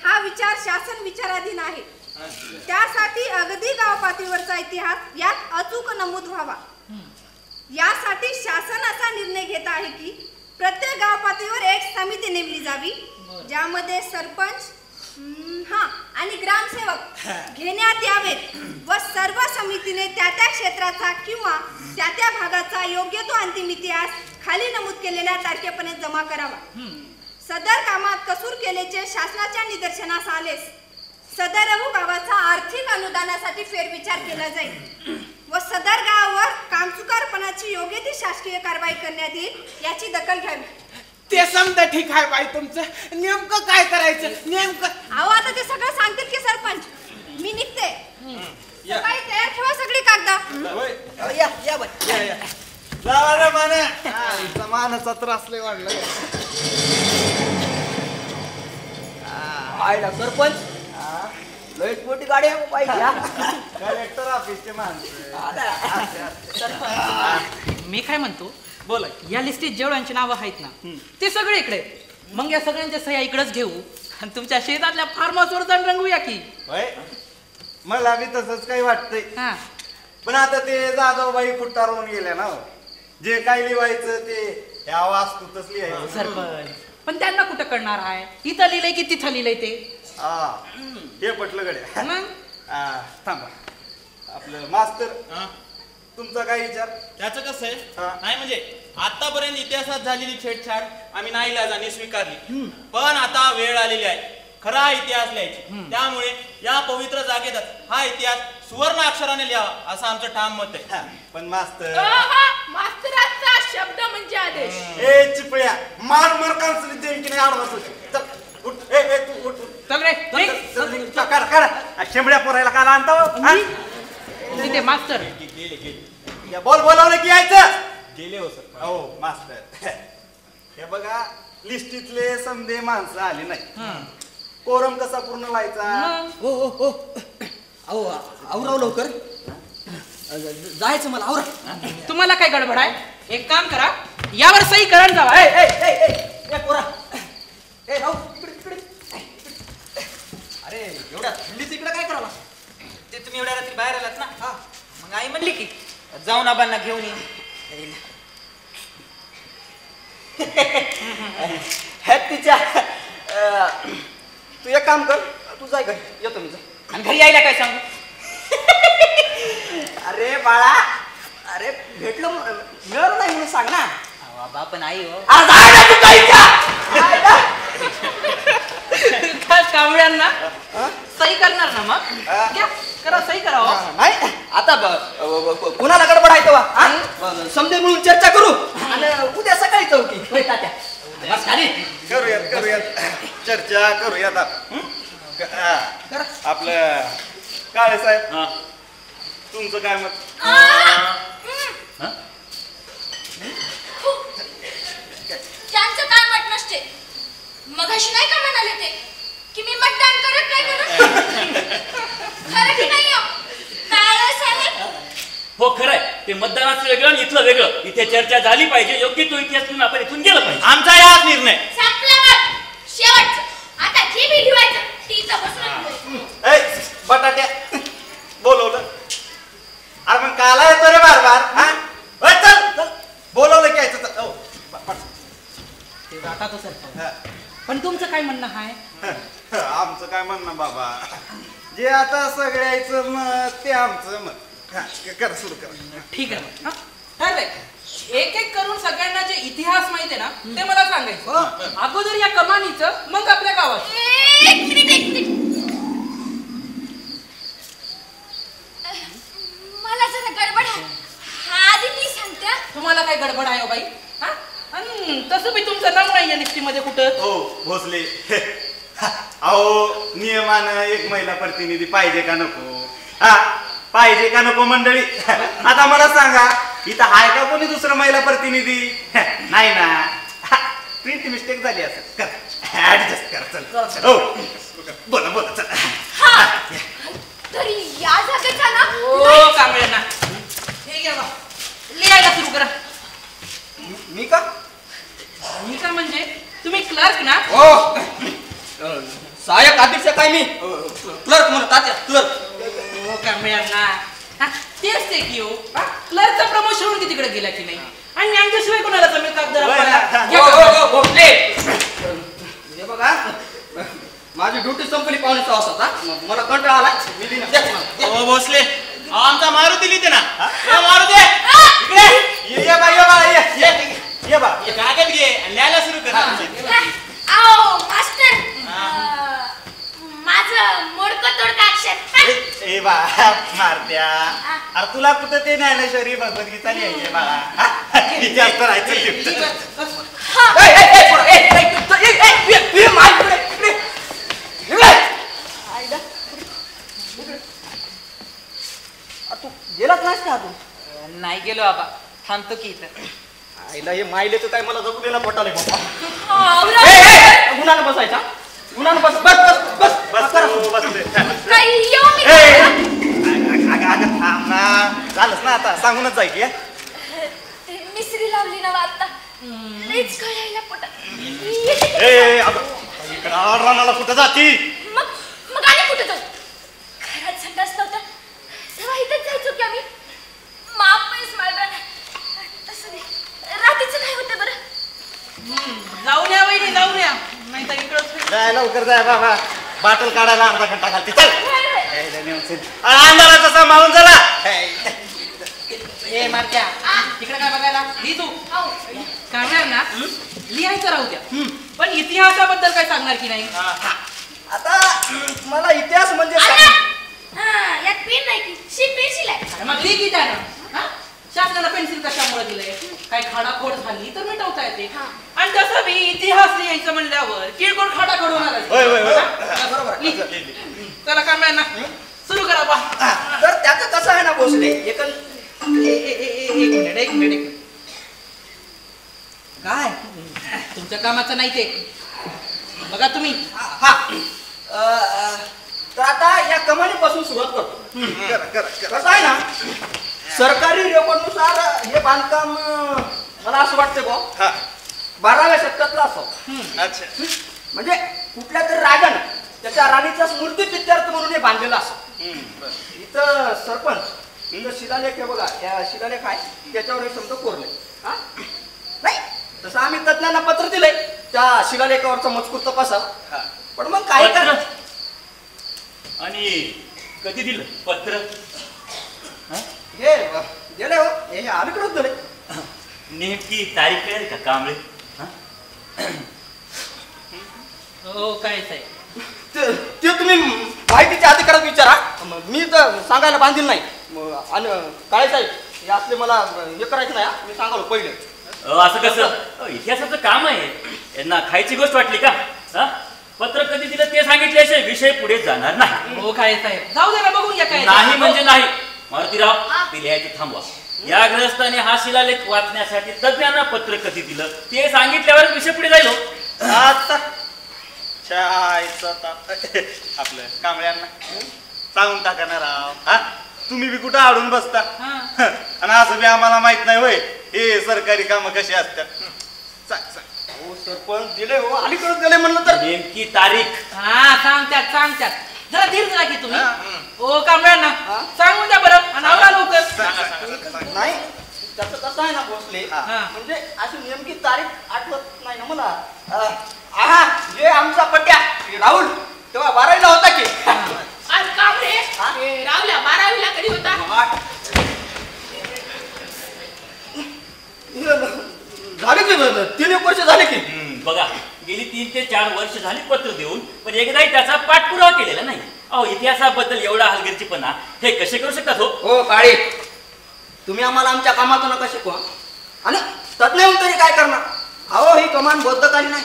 हा विचार शासन विचाराधीन आहे. त्यासाठी अगदी गाव पातळीवरचा इतिहास यात अचूक नमूद व्हावा. यासाठी शासन असा निर्णय घेत आहे की प्रत्येक गाव पातळीवर एक समिती नेमली जावी, ज्यामध्ये सरपंच आणि ग्रामसेवक घेण्यात यावेत व सर्व समितीने त्या त्या क्षेत्राचा किंवा त्या त्या भागाचा योग्य तो अंतिम इतिहास खाली नमूद केलेल्या तारखेपर्यंत जमा करावा. सदर कामात कसूर केल्याचे शासनाच्या निदर्शनास आलेस सदर गावाचा आर्थिक अनुदानासाठी फेरविचार केला जाईल व सदर गावावर कामचुकारपणाची योग्य ती शासकीय कारवाई करण्यात येईल याची दखल घ्यावी. ते समजा ठीक आहे बाई, तुमचं नेमकं काय करायचं नेमकं? अहो आता ते सगळं सांगतील की सरपंच. मी निघते. सकाळी तयार ठेवा सगळी कागद. या बाई या. जावा रे माने. मानाचा त्रास लय वाढला. आयला सरपंच लय मोठी गाडी आहे पाहिजे. कलेक्टर ऑफिसचे माणसं. मी काय म्हणतो, बोला. या लिस्टीत जेवढ्यांची नावं आहेत ना ते सगळे इकडे. मग या सगळ्यांच्या सह्या इकडेच घेऊ आणि तुमच्या शेतातल्या फार्म हाऊसवर जाऊन रंगूया की. मला बी तसंच काही वाटतंय. हा, पण आता ते जाधवबाई फुट्टारवून गेल्या ना. जे काही लिहायचं ते ह्या वास्तूतच लिहायचं. सरपंच पण त्यांना कुठं कळणार आहे इथं लिहिलंय की तिथं लिहिलंय ते. हे पटलं गड्या. मग थांबा. आपलं मास्तर तुमचा काय विचार? त्याचं कसं आहे नाही म्हणजे आतापर्यंत इतिहासात झालेली छेडछाड आम्ही नाही लाजाने स्वीकारली, पण आता वेळ आलेली आहे खरा इतिहास लिहायची. त्यामुळे या पवित्र जागेत हा इतिहास सुवर्ण अक्षराने लिहावा असं आमचं ठाम मत आहे. पण मास्तर मास्तराचा शब्द म्हणजे आदेश. ए चिपळ्या मार मार कांसली देईन की नाही आडवास. चल उठ. ए तू उठ. चल रे शेंबड्या पोरायला काल आणता तिथे मास्तर बोलावलं की यायचं. गेले हो सर. हो मास्तर. हे बघा लिस्टीतले समधे माणसं आली नाही. कोरम कसा पूर्ण व्हायचा? हो हो हो. अहो आवराव लवकर. जायचं मला. आवरा. तुम्हाला काय गडबड आहे? एक काम करा, यावर सही करून जावा. ए पोरा. ए राव इकडे. अरे एवढ्या थंडीत इकडे काय करावं? ते तुम्ही एवढ्या रात्री बाहेर आलात ना. हा, मग आई म्हणली की जाऊन आबांना घेऊन ये. तिच्या तू एक काम कर, तू जाय घरी. येतो मी. आणि घरी यायला काय सांगू? अरे बाळा, अरे भेटलो मिळालं नाही म्हणून सांग ना. बाबा पण आई हो कावळ्यांना सही करणार ना. मग घ्या करा, सही करा. नाही आता कुणाला गडबड आहे तेव्हा समजे म्हणून चर्चा करू आणि उद्या सकाळी चौकी तात्या. करूयात चर्चा करूयात. आपलं काळे साहेब तुमचं काय मत? त्यांचं काय मत नसते. मगाशी नाही का म्हणाले ते की मी मतदान करत नाही करत. खरं की नाही काळे साहेब? हो खरंय. ते मतदानाचं वेगळं आणि इथलं वेगळं. इथे चर्चा झाली पाहिजे. योग्य तो इतिहास म्हणून आपण इथून गेलं पाहिजे. आमचा याच निर्णय. शेवटचं आता जे बी लिहायचं तिथं बसून. बटाट्या बोलवलं. अरे मग काला येतो रे बार. चल बोलवलं की यायचं. ते जाता तो सरपंच. पण तुमचं काय म्हणणं आहे? आमचं काय म्हणणं बाबा, जे आता सगळ्याचं मत ते आमचं मत. कर सुरू कर. ठीक आहे मग. ठरलंय. एक एक करून सगळ्यांना जे इतिहास माहिती आहे ना ते मला सांगायचं. अगोदर या कमानीचं, मग आपल्या गावात. मला जरा गडबड आहे. आधी मी सांगते. तुम्हाला काय गडबड आहे हो बाई? हा, आणि तसं बी तुमचं नाव नाही या लिस्टीमध्ये कुठं. हो भोसले. अहो नियमानं एक महिला प्रतिनिधी पाहिजे का नको? पाहिजे का नको मंडळी? आता मला सांगा, इथं आहे का कोणी दुसरं महिला प्रतिनिधी? नाही ना. प्रिंट मिस्टेक झाली असेल. कर ऍडजस्ट कर. चल हो बोला चल. गायक अधीक्षक आहे मी क्लर्क म्हणत तात्या क्लर्क. हो का मिळाल ना हा, तेच ते की हो क्लर्कचा प्रमोशन होऊन तिकडे गेला की नाही आणि आमच्याशिवाय कोणाला जमीन भोसले हे बघा माझी ड्युटी संपली पाहुणे 6 वाजता. मला कंटाळा आला मी दिली ना. हो भोसले आमचा मारुती लिहिते ना मारुती इकडे ये बा ये बा कागद घे आणि लिहायला सुरू कर. आओ मास्टर माझं मोडकं तोडकं अक्षर. ए बा मारत्या अरे तुला कुठं ते ज्ञानेश्वरी भगवद्गीता लिहायची बाळा इतिहास तर राहायचं. तू गेलाच नाहीस का तू? नाही गेलो बाबा थांबतो की इथं. आईला हे मायले तर काय मला जगू दे ना पोटाले बाबा. आवरा. गुणानं बसायचा गुणानं बस बस बस बस बस काही येऊ मी. अगं थांब ना झालंच ना आता सांगूनच जाय की मिसरी लावली ना आता लईच कळायला पोटात. इकडं रानाला कुठं जाती. मग आणि कुठं जाऊ? घरात संडास नव्हता तेव्हा इथंच जायचो की आम्ही. माप पैस मारला तसं नाही रात्रीचं काय होतं बरं. जाऊन या वहिनी जाऊन या नाही तर इकडं जाय लवकर जाय बाबा बाटल काढायला अर्धा घंटा घालते चल. अंधाराचा सांभाळून झाला. ए मारत्या तिकडे काय बघायला ली तू करणार ना लिहायचं राहू द्या पण इतिहासाबद्दल काय सांगणार की नाही. आता मला इतिहास म्हणजे यात पेन नाही की पेन्सिल आहे. मग लिही की त्यानं शासनाला पेन्सिल कशामुळे दिलंय काय खाडाखोड झाली तर मिटवता येते आणि तसं मी इतिहास लिहायचं म्हणल्यावर किरकोळ खाडाखोड होणार बरोबर. चला काय ना सुरू करा बा. तर त्याचं कसं आहे ना भोसले एक मिनिट काय तुमच्या कामाचं नाही ते बघा तुम्ही. हा तर आता या कमानीपासून सुरुवात करतो. कसं आहे ना सरकारी रेकॉर्डनुसार हे बांधकाम मला असं वाटतं बा 12व्या शतकातलं असं. अच्छा म्हणजे कुठल्या तरी राजानं त्याच्या राणीचा स्मृती प्रित्यर्थ म्हणून हे बांधलेलं असं. इथं सरपंच इथं शिलालेख आहे बघा या शिलालेख आहे त्याच्यावर हे शब्द कोरले. हा नाही तसं आम्ही तज्ञांना पत्र दिलंय त्या शिलालेखावरचा मजकूर तपासावा पण मग काय कर आणि कधी दिलं पत्र? हे गेले हो हे अलीकडेच दिले. नेमकी तारीख कळेल का कांबळे? हो काय साहेब ते तुम्ही माहितीच्या अधिकारात विचारा मी तर सांगायला बांधील नाही. आणि काळे साहेब हे असले मला हे करायचं नाही मी सांगालो पहिले. असं कसं इतिहासाचं काम आहे यांना खायची गोष्ट वाटली का? पत्र कधी दिलं ते सांगितल्याशिवाय विषय पुढे जाणार नाही. हो काय साहेब जाऊ दे ना बघून घ्या काय नाही म्हणजे नाही. मारुतीराव ते लिहायचं थांबवा. या ग्रस्ताने हा शिलालेख वाचण्यासाठी तज्ञांना पत्र कधी दिलं ते सांगितल्यावर विषय पुढे जाईल. आता आपलं कांबळ्यांना सांगून टाका ना राव. हा तुम्ही बी कुठं आडून बसता आणि असं बी आम्हाला माहित नाही होय हे सरकारी कामं कशी असतात. हो सरपंच दिले हो अलीकडेच दिले म्हणलं तर नेमकी तारीख सांगत्यात जरा धीर धरा की तुम्ही. ओ कांबळ्यांना सांगून द्या बरं आणि आवरा लवकर. नाही त्याचं कसं आहे ना भोसले म्हणजे अशी नेमकी तारीख आठवत नाही ना मला. आहा जे आमचा पट्ट्या राहुल तेव्हा 12वीला होता की. आज कांबळे राहुल्या 12वीला कधी होता? झाले की 3 वर्ष झाले की. बघा गेली 3 ते 4 वर्ष झाली पत्र देऊन पण एकदाही त्याचा पाठपुरावा केलेला नाही. अहो इतिहासाबद्दल एवढा हलगर्जीपणा हे कसे करू शकतात? हो काळे तुम्ही आम्हाला आमच्या कामातून नका शिकवा आणि तज्ञ होऊन तरी काय करणार. अहो ही कमान बौद्धकाली नाही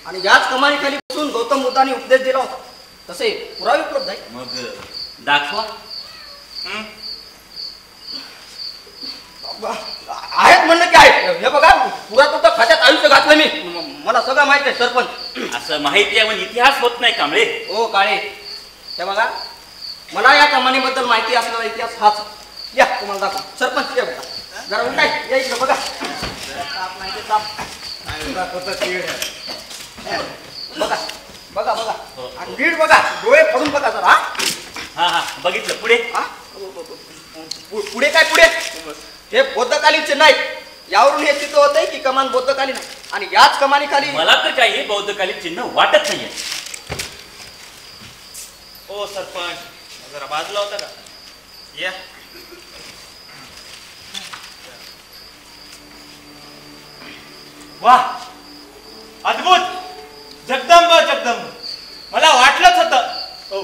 आणि याच कमानीखाली बसून गौतम बुद्धांनी उपदेश दिला होता तसे पुरावे उपलब्ध आहे. मग दाखवा. आहेत म्हणणं की आहेत. हे बघा पुरातत्व खात्यात आयुष्य घातलं मी मला सगळं माहित आहे सरपंच. असं माहिती आहे पण इतिहास होत नाही कांबळे. हो काळे हे बघा मला या कमानीबद्दल माहिती असलेला इतिहास हाच. या तुम्हाला दाखव सरपंच या बघा जरा उठाय या इकडे बघा. बघा बघा बघा हो. आणि नीट बघा, डोळे फोडून बघा जरा. हा हा बघितलं. पुढे हा? पुढे काय पुढे? हे बौद्धकालीन चिन्ह आहेत. यावरून हे सिद्ध होत आहे की कमान बौद्धकालीन आहे आणि याच कमानीखाली मला तर काही हे बौद्धकालीन चिन्ह वाटत नाहीये. ओ सरपंच, जरा बाजूला होता का? या. वाह, अद्भुत, जगदंब जगदंब. मला वाटलंच होतं. हो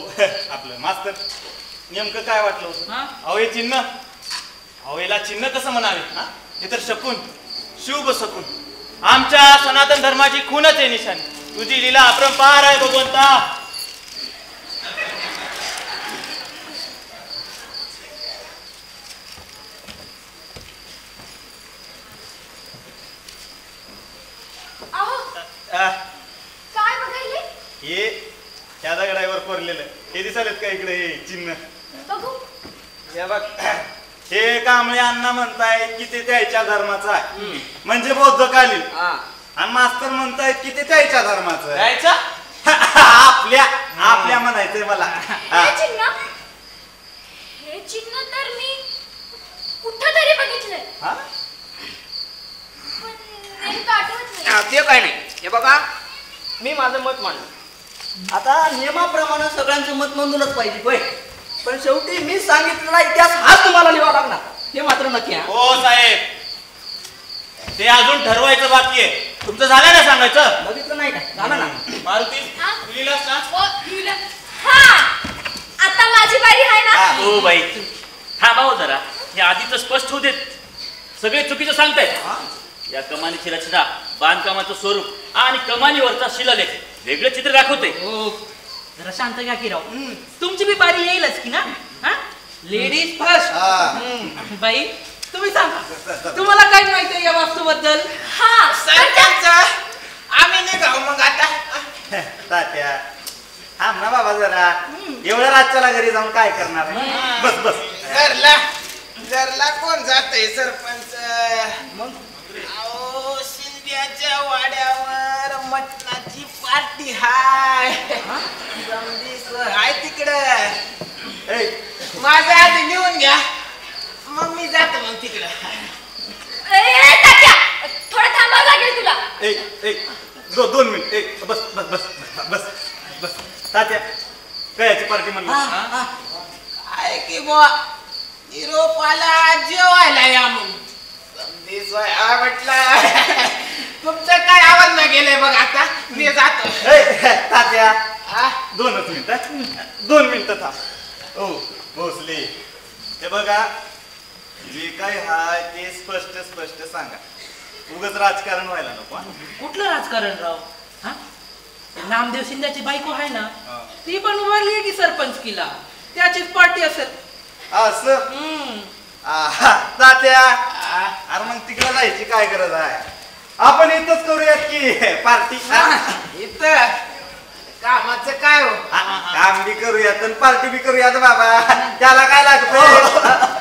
आपलं मास्तर, नेमकं काय वाटलं होतं? हा? अहो हे चिन्ह, अहो याला चिन्ह कसं म्हणावे? हा? हे तर शकून, शुभ शकून. आमच्या सनातन धर्माची खूनच आहे निशाणी. तुझी लीला अपरंपार आहे भगवंता. अहो आ, काय बघायले? हे त्या दगडावर कोरलेलं हे दिसालेत का इकडे हे चिन्ह? बघू. हे बघ, हे कांबळे अण्णा म्हणतायत की ते त्याच्या धर्माचं आहे, म्हणजे बौद्धकालीन. आणि मास्तर म्हणतायत की ते त्याच्या धर्माचं आहे. जायचं आपल्या म्हणायचंय मला. हे चिन्ह, हे चिन्ह तर मी कुठं तरी बघितलंय, हा? पण नेमकं आठवत नाही. ते काय नाही. हे बघा, मी माझं मत मांडलं. आता नियमाप्रमाणे सगळ्यांचं मत नोंदवलंच पाहिजे होय, पण शेवटी मी सांगितलेला इतिहास हाच तुम्हाला लिहावा लागणार, हे मात्र नक्की. हो साहेब, ते अजून ठरवायचं बाकी आहे. तुमचं झालं ना सांगायचं? बघितलं नाही काय? झालं ना? मारुती, हा? तू लिहिलास ना? हो, लिहिलं. हा, आता माझी बारी आहे ना. हो बाई, थांबा हो जरा. हे आधीच स्पष्ट होऊ देत. सगळे चुकीचं सांगतायत. या कमानीची रचना, बांधकामाचं स्वरूप आणि कमानीवरचा शिलालेख वेगळं चित्र दाखवते. हो, जरा शांत घ्या की राव. तुमची बी बारी येईलच की ना. हा, लेडीज फर्स्ट. बाई तुम्ही सांगा, तुम्हाला काय माहिती आहे या वास्तूबद्दल? हा, सरपंच, आम्ही निघाव मग आता. तात्या थांब ना बाबा जरा. एवढ्या रातच्याला घरी जाऊन काय करणार? बस बस. घरला कोण जातंय सरपंच? अहो, शिंद्याच्या वाड्यावर मटणाची पार्टी हाय. हाय तिकडं. ए, माझं आधी लिहून घ्या, मग मी जातो मग तिकडं. ए, तात्या, थोडं थांबावं लागेल तुला. दोन मिनिट. बस बस बस बस बस. तात्या कयाची पार्टी म्हणलं? काय की बुवा, निरोपाला जेवायला या मग. म्हटलं तुमचं काय आवाज न गेलंय बघ. आता मी जातो. तात्या हा? 2 मिनिट 2 मिनिटं थांब. हो भोसले, हे बघा, जे काय हाय ते स्पष्ट स्पष्ट सांगा. उगाच राजकारण व्हायला नको. कुठलं राजकारण राव? हा, नामदेव शिंद्याची बायको आहे ना, हा. ती पण उभारली की सरपंचकीला. त्याचीच पार्टी असेल. असं तात्या, अरे मग तिकडे जायची काय गरज आहे? आपण इथंच करूयात की पार्टी. इथं कामाचं काय हो? काम बी करूयात आणि पार्टी बी करूयात बाबा. त्याला काय लागतं?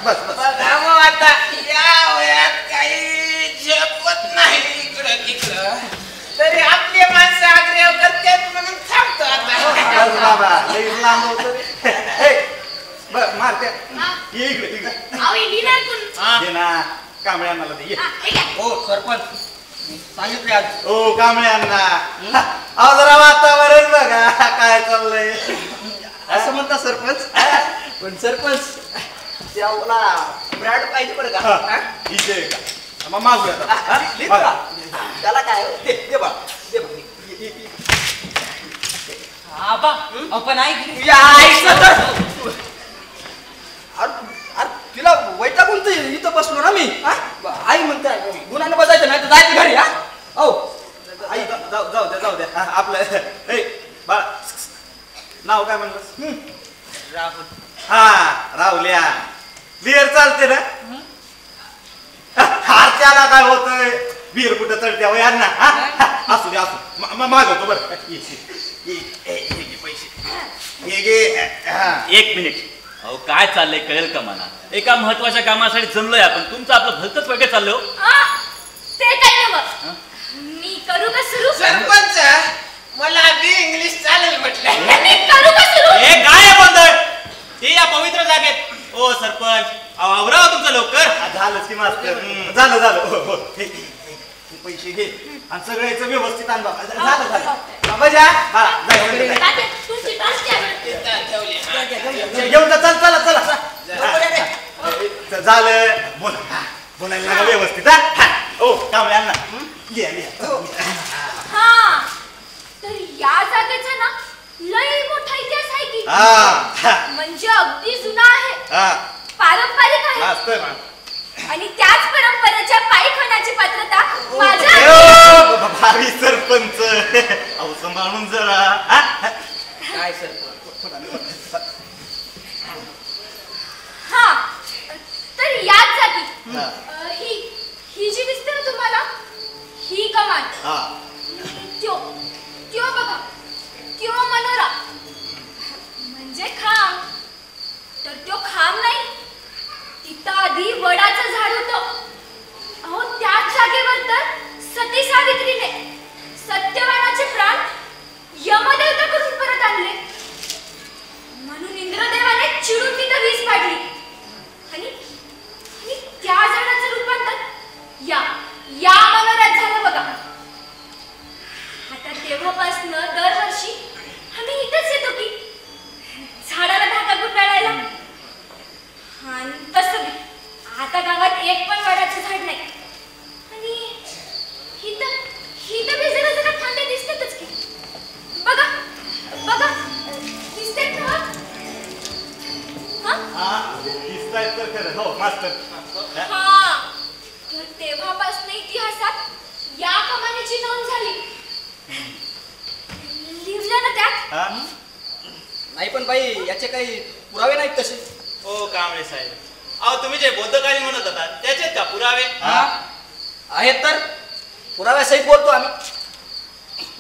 बस बस. बघा मग आता या वयात काही झेपत नाही इकडं तिकडं, तरी आपले माणसं आग्रह करतात म्हणून थांबतो आता. बस बाबा, लई लांब होतं. मारत्या ये इकडे इकडे. अहो, हे लिहिणार कोण? ये ना, कांबळे अण्णाला दे. ये. हा, हे घ्या. हो सरपंच, सांगितले आज. ओ कांबळे अण्णा, अहो जरा वातावरण बघा काय चाललंय. असं म्हणता सरपंच? पण सरपंच, त्याला ब्रँड पाहिजे बरं का? हा? इथे आहे का? मग मागूया आता. हा? लिहित का? त्याला काय? दे बा, दे बा. आबा, आपण ऐक. या आईचं तर. अरे तिला वैतागून तर इथं बसलो ना मी. हा? आई म्हणते गुन्ह्यानं बसायचं नाही तर जायचं घरी. हा, हो आई जाऊ द्या. आपलं ए बाळा, नाव काय म्हणलं? राहुल. हा, राहुल्या. बियर चालते ना? हार त्याला काय होतंय? बियर कुठं चढत्या हो यांना? असू दे असू. मागवतो बरं. ये पैसे घे. हा. 1 मिनिट. अहो काय चाललंय कळेल का मला? एका महत्वाच्या कामासाठी जमलोय आपण. तुमचं आपलं भलतच वेगळं चाललं हो. ते काय नव्हतं. मी करू का सुरू? सरपंच, मला बी इंग्लिश चालेल म्हटलं. करू का सुरू? हे काय आहे गोंधळ? ते या पवित्र जागेत ओ सरपंच आवरा तुमचं लवकर. झालंच की मास्तर. झालं झालं. हो हो हे पैसे घे आणि सगळ्याचं व्यवस्थित आण बाबा. झालं झालं बजा. हा तात्या, तुमची टास्ट आहे. घेऊन जा. चल चला चला झालं. बोलायला लागा व्यवस्थित. हा ओ कांबळे अण्णा लिहा लिहा. हा, तर या जागेचा ना लई मोठा इतिहास आहे की. म्हणजे अगदी जुना आहे, पारंपरिक आहे. मास्तर आणि त्याच परंपरेच्या पायखानाची पात्रता माझ्या. भावी सरपंच अहो सांभाळून जरा. काय सरपंच? हा, तर याच जागी ही जी दिसते ना तुम्हाला, ही कमान. त्यो त्यो बघा, त्यो मनोरा म्हणजे खांब. तर त्यो खांब नाही, तिथं आधी वडाचं झाड होतं. अहो त्याच जागेवर तर सती सावित्रीने सत्यवानाचे प्राण यमदेवताकडून परत आणले. म्हणून इंद्रदेवाने चिडून तिथं वीज पाडली आणि त्या झाडाचं रूपांतर या मनोऱ्यात झालं बघा. आता तेव्हापासून दरवर्षी आम्ही इथेच येतो की झाडाला धागा गुंडाळायला. आणि तसं आता गावात एक पण वडाचं झाड नाही. आणि हिथं बी जरा जरा फांद्या दिसतातच की. बघा बघा, दिसतात ना? दिसतायत तर खरं. हो मास्तर. हा, तर तेव्हापासून इतिहासात या कमानीची नोंद झाली. लिहिलं ना त्यात? नाही पण बाई याचे काही पुरावे नाहीत तसे. ओ कांबळे साहेब, अहो तुम्ही जे बौद्धकाली म्हणत होता त्याचे का पुरावे? आहेत तर पुराव्यासहित बोलतो आम्ही.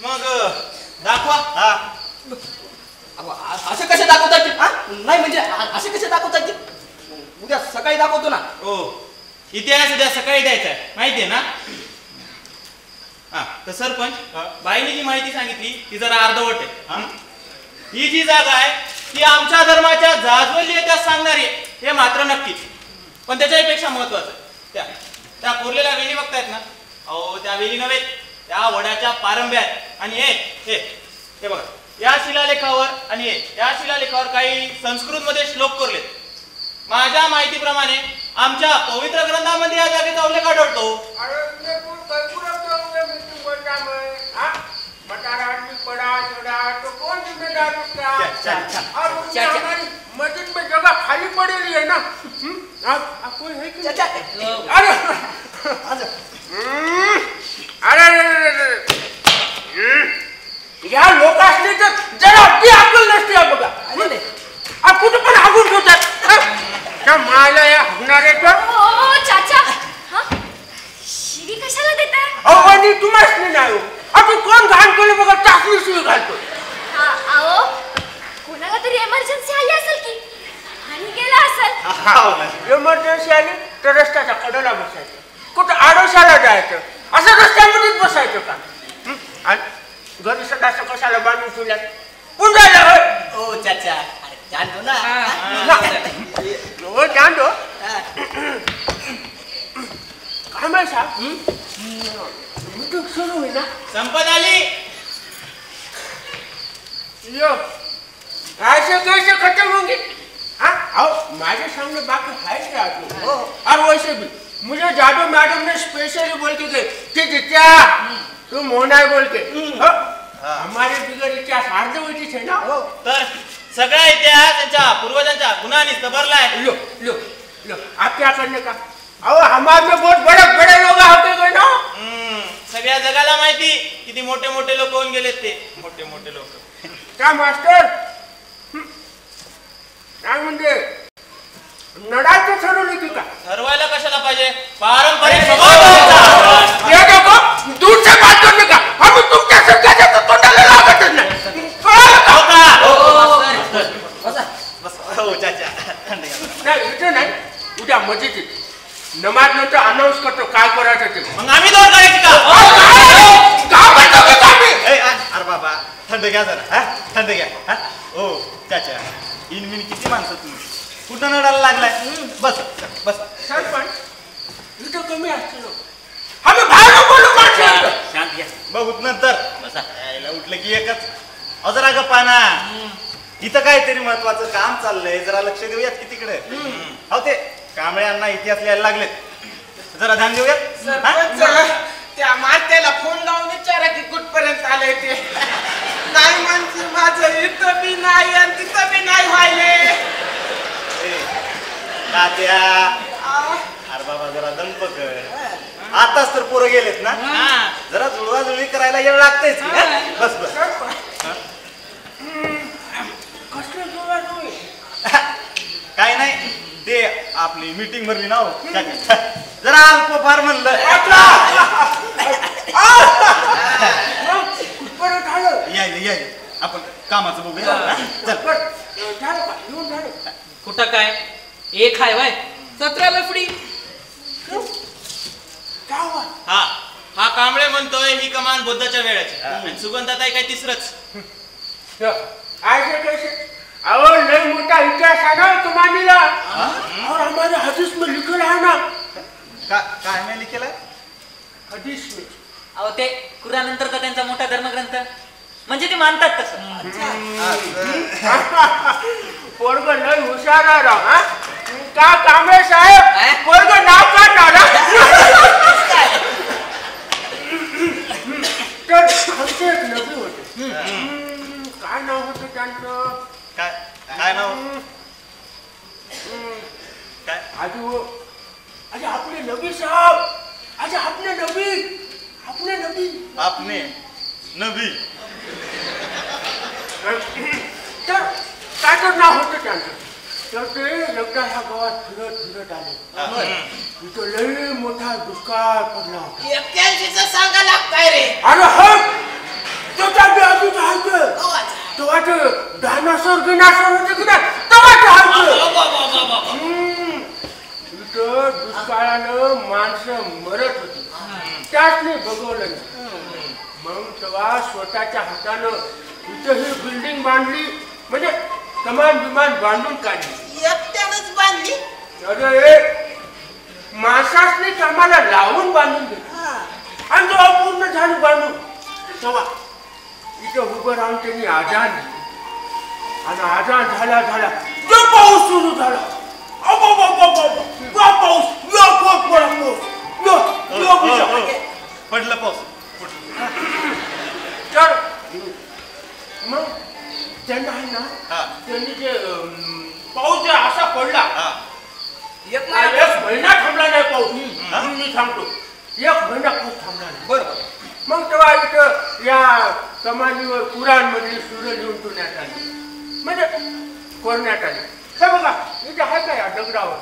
मग दाखवा. असे कसे दाखवतात? नाही म्हणजे असे कसे दाखवतात? उद्या सकाळी दाखवतो ना. ओ इतिहास उद्या सकाळी द्यायचा आहे, माहितीये ना? हा, तर सरपंच बाईने जी माहिती सांगितली ती जरा अर्धवट आहे. ही जी जागा आहे ती आमच्या धर्माच्या जाज्वल्य इतिहास सांगणारी आहे, हे मात्र नक्कीच. पण त्याच्यापेक्षा महत्वाचं त्या कोरलेल्या वेली बघतायत ना? अहो त्या वेली नव्हे, त्या वडाच्या पारंब्यात. आणि हे बघा, या शिलालेखावर आणि या शिलालेखावर काही संस्कृत मध्ये श्लोक कोरलेत. माझ्या माहितीप्रमाणे आमच्या पवित्र ग्रंथामध्ये या जागेचा उल्लेख आढळतो. मस्जिद में जगह खाली पड़ेली है ना? कोई है कि? या लोक असले तर जरा अगदी अक्कल नसते बघा. कुठं पण हागून ठेवतात. मायला या हगणाऱ्याच्या. ओ चाचा, हा शिवी कशाला देताय? अहो आणि तुम्हाच नाही. आपण कोण घाण केलं बघा, टाकली शिवी घालतो. अहो कोणाला तरी एमर्जन्सी आली असेल की, आणि गेला असेल. एमर्जन्सी आली तर रस्त्याच्या कडेला बसायचं, कुठं आडोशाला जायचं, असं रस्त्यामध्येच बसायचं का? घरी सदा कशाला बांधून ठेवल्यात? पुंजायला ओ चाचा, जाणतो ना. हो जाणतो. काय माहिती साहेब, मीटिंग सुरू होईल ना? संपत आली. यो ऐसे कैसे खत्म होंगे? आओ माझे सामने बाकी है क्या? और वैसे भी मुझे जादू मैडम ने स्पेशली बोल के गए कि क्या तुम होना है बोल के. हमारे बिगड़ इतिहास अर्धवटी थे ना. तर सगळा इतिहास त्यांच्या पूर्वजांच्या गुणांनी तबरलाय. लो लो लो, आप क्या करने का? अहो हमारे में बहुत बड़े बड़े लोग होते गए ना. सगळ्या जगाला माहिती किती मोठे मोठे लोक होऊन गेलेत ते. मोठे मोठे लोक. क्या मास्टर, काय म्हणजे नडायचं ठरवलं की का? ठरवायला कशाला पाहिजे? पारंपरिक स्वभाव. ये देखो, दूर से बात करने का. आम्ही तुमच्या सगळ्याच्या तोंडाला लागतच नाही. नाही इथं नाही, उद्या मस्जिदीत नमाज नंतर अनाऊन्स करतो काय करायचं ते. मग आम्ही दोन करायची का? काय म्हणतो की आम्ही? अरे बाबा थंड घ्या जरा, हा थंड घ्या. हा ओ चाचा, इनमिन किती माणसं तुम्ही, कुठं नडायला लागलाय? बस बस. सरपंच इथं कमी असतो आम्ही बाहेर बोलू माणसं. शांत घ्या. बघूत नंतर. बसा. यायला उठलं की एकच. जरा गप्पा ना, इथं काहीतरी महत्वाचं काम चाललंय, जरा लक्ष देऊयात की तिकडे. हो ते कांबळ्यांना इतिहास लिहायला लागलेत, जरा ध्यान देऊयात. सरपंच त्या मात्याला फोन लावून विचारा की कुठपर्यंत आलंय ते. नाही म्हणते माझं इथं बी नाही आणि तिथं बी नाही व्हायले. तात्या, अरे बाबा जरा दम पकड. आताच तर पोरं गेलेत ना, जरा जुळवाजुळवी करायला येळ लागतेच की. बस बस. कसलं जुळवाजुळवी? काय नाही, ते आपली मीटिंग भरली ना हो. जरा अल्प फार म्हणलं. कुठपर्यंत आलं? यायला आपण कामाचं बघूया. चल. झालं का? येऊन झालं. कुठं काय एक हाय वाय 17 लफडी. हा कांबळे म्हणतोय ही कमान बुद्धाच्या वेळाची आणि सुगंधाताई काय तिसरंच. अहो लय मोठा इतिहास आहे ना तुम्हाला. और हमारे हदीस में लिखल है ना. काय नाही लिखेल हदीस में. अहो ते कुरानंतरचा त्यांचा मोठा धर्मग्रंथ, म्हणजे ते मानतात तसं. पोरग लय हुशार आहे राव. का कांबळे साहेब पोरग नाव काढणार. तर आमचे एक नबी होते, काय नाव होतं त्यांचं? काय नाव? काय अरे आपले नबी साहब, अरे आपने नबी आपने नबी. तर काय तर नाव होतं त्यांचं. तर ते एकदा ह्या गावात फिरत आले. तिथं लय मोठा दुष्काळ पडला होता. 81 सांगा लागताय रे. अरे हो, त्याच्या बी अजून हायचं. तेव्हा ते डायनासोर गिनासोर होते की नाही, तेव्हा ते हायचं. इथं दुष्काळानं माणसं मरत होती, त्याच नाही बघवलं नाही. मग तेव्हा स्वतःच्या हातानं इथं ही बिल्डिंग बांधली, म्हणजे कमान विमान बांधून काढली. एकट्यानंच बांधली. अरे माणसासनी कामाला लावून बांधून घेतली. आणि जेव्हा पूर्ण झाली बांधून, तेव्हा इथं उभं राहून त्यांनी आजान दिली. आणि आजान झाला जो पाऊस सुरू झाला. पाऊस पडलं पाऊस. तर मग त्यांना आहे ना, त्यांनी जे पाऊस जे असा पडला, एक महिना थांबला नाही पाऊस. मी सांगतो, एक महिना पाऊस थांबला नाही. बरोबर. मग तेव्हा इथं या कमानीवर कुराणमधली सूर्य लिहून ठेवण्यात आली, म्हणजे कोरण्यात आली. हे बघा इथे आहे का या दगडावर?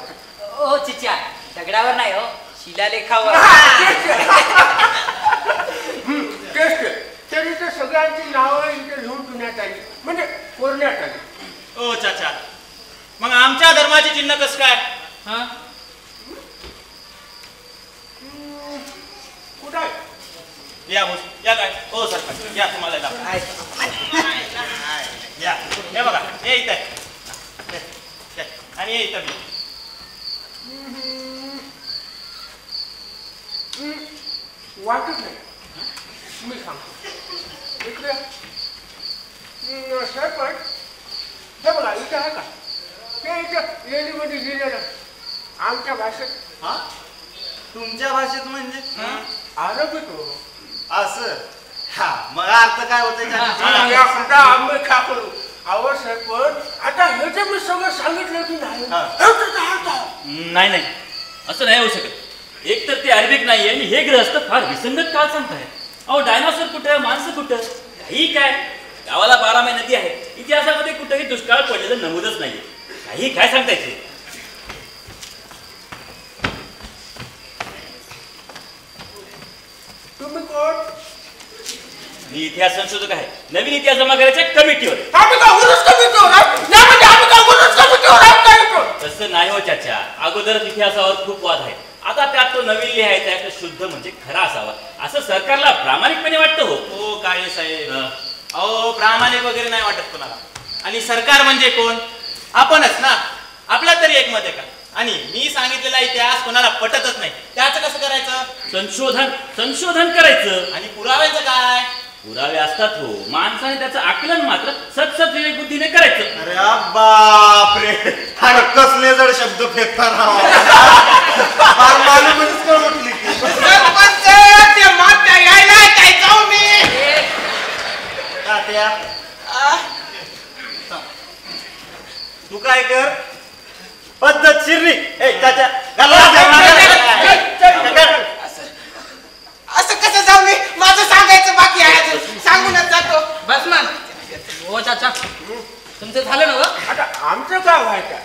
ओ चिच्या, दगडावर नाही हो, शिलालेखावर. तेच तर इथे सगळ्यांची नावं इथे लिहून ठेवण्यात आली, म्हणजे कोरण्यात आली. ओ चाचा, मग आमच्या धर्माचे चिन्ह कसं काय? कुठं आहे? या बोस, या काय? ओ सरपंच, या तुम्हाला दाखवा. या, हे बघा, हे इथं आहे. आणि हे इथं बी. वाटत नाही, मी सांगतो. इकडे सरपंच, हे बघा इथं आहे का? ते इथं येणीमध्ये लिहिलेलं आमच्या भाषेत. हा तुमच्या भाषेत म्हणजे अरबीत हो. असं? हा मग अर्थ काय होतंय? आंबे खाकरू. अहो सरपंच, आता हे जे मी सगळं सांगितलं की नाही, नाही असं नाही होऊ शकत. एक तर ते अरबिक नाही आणि हे ग्रहस्थ फार विसंगत काळ सांगताय. अहो डायनासोर कुठं, माणसं कुठं, काही काय. गावाला 12 महिने नदी आहे, इतिहासामध्ये कुठेही दुष्काळ पडलेलं नमूदच नाहीये. काही काय सांगतायचे? तुम्ही कोण? मी इतिहास संशोधक आहे, नवीन इतिहास जमा करायच्या कमिटीवर. तसं नाही हो चाचा, अगोदरच इतिहासावर खूप वाद आहे. आता त्यात तो नवीन लिहायचा आहे, शुद्ध म्हणजे खरा असावा असं सरकारला प्रामाणिकपणे वाटतं. हो ओ काळे साहेब, अहो प्रामाणिक वगैरे नाही वाटत कोणाला. आणि सरकार म्हणजे कोण? आपणच ना. आपला तरी एक मत आहे का? आणि मी सांगितलेला इतिहास कोणाला पटतच नाही. त्याचं कसं करायचं? संशोधन करायचं. आणि पुराव्याचं काय? पुरावे असतात हो. माणसाने त्याचं आकलन मात्र सतसत विवेक बुद्धीने करायचं. अरे बापरे, अरे कसले जड शब्द फेकताना उठली ते मागच्या यायला काय जाऊ मी. तू काय कर, पद्धतशीर असं कसं जाऊ मी. माझं सांगायचं बाकी आहे, सांगूनच जातो. बस मान. हो चाचा, तुमचं झालं ना? आता आमचं काय व्हायचं?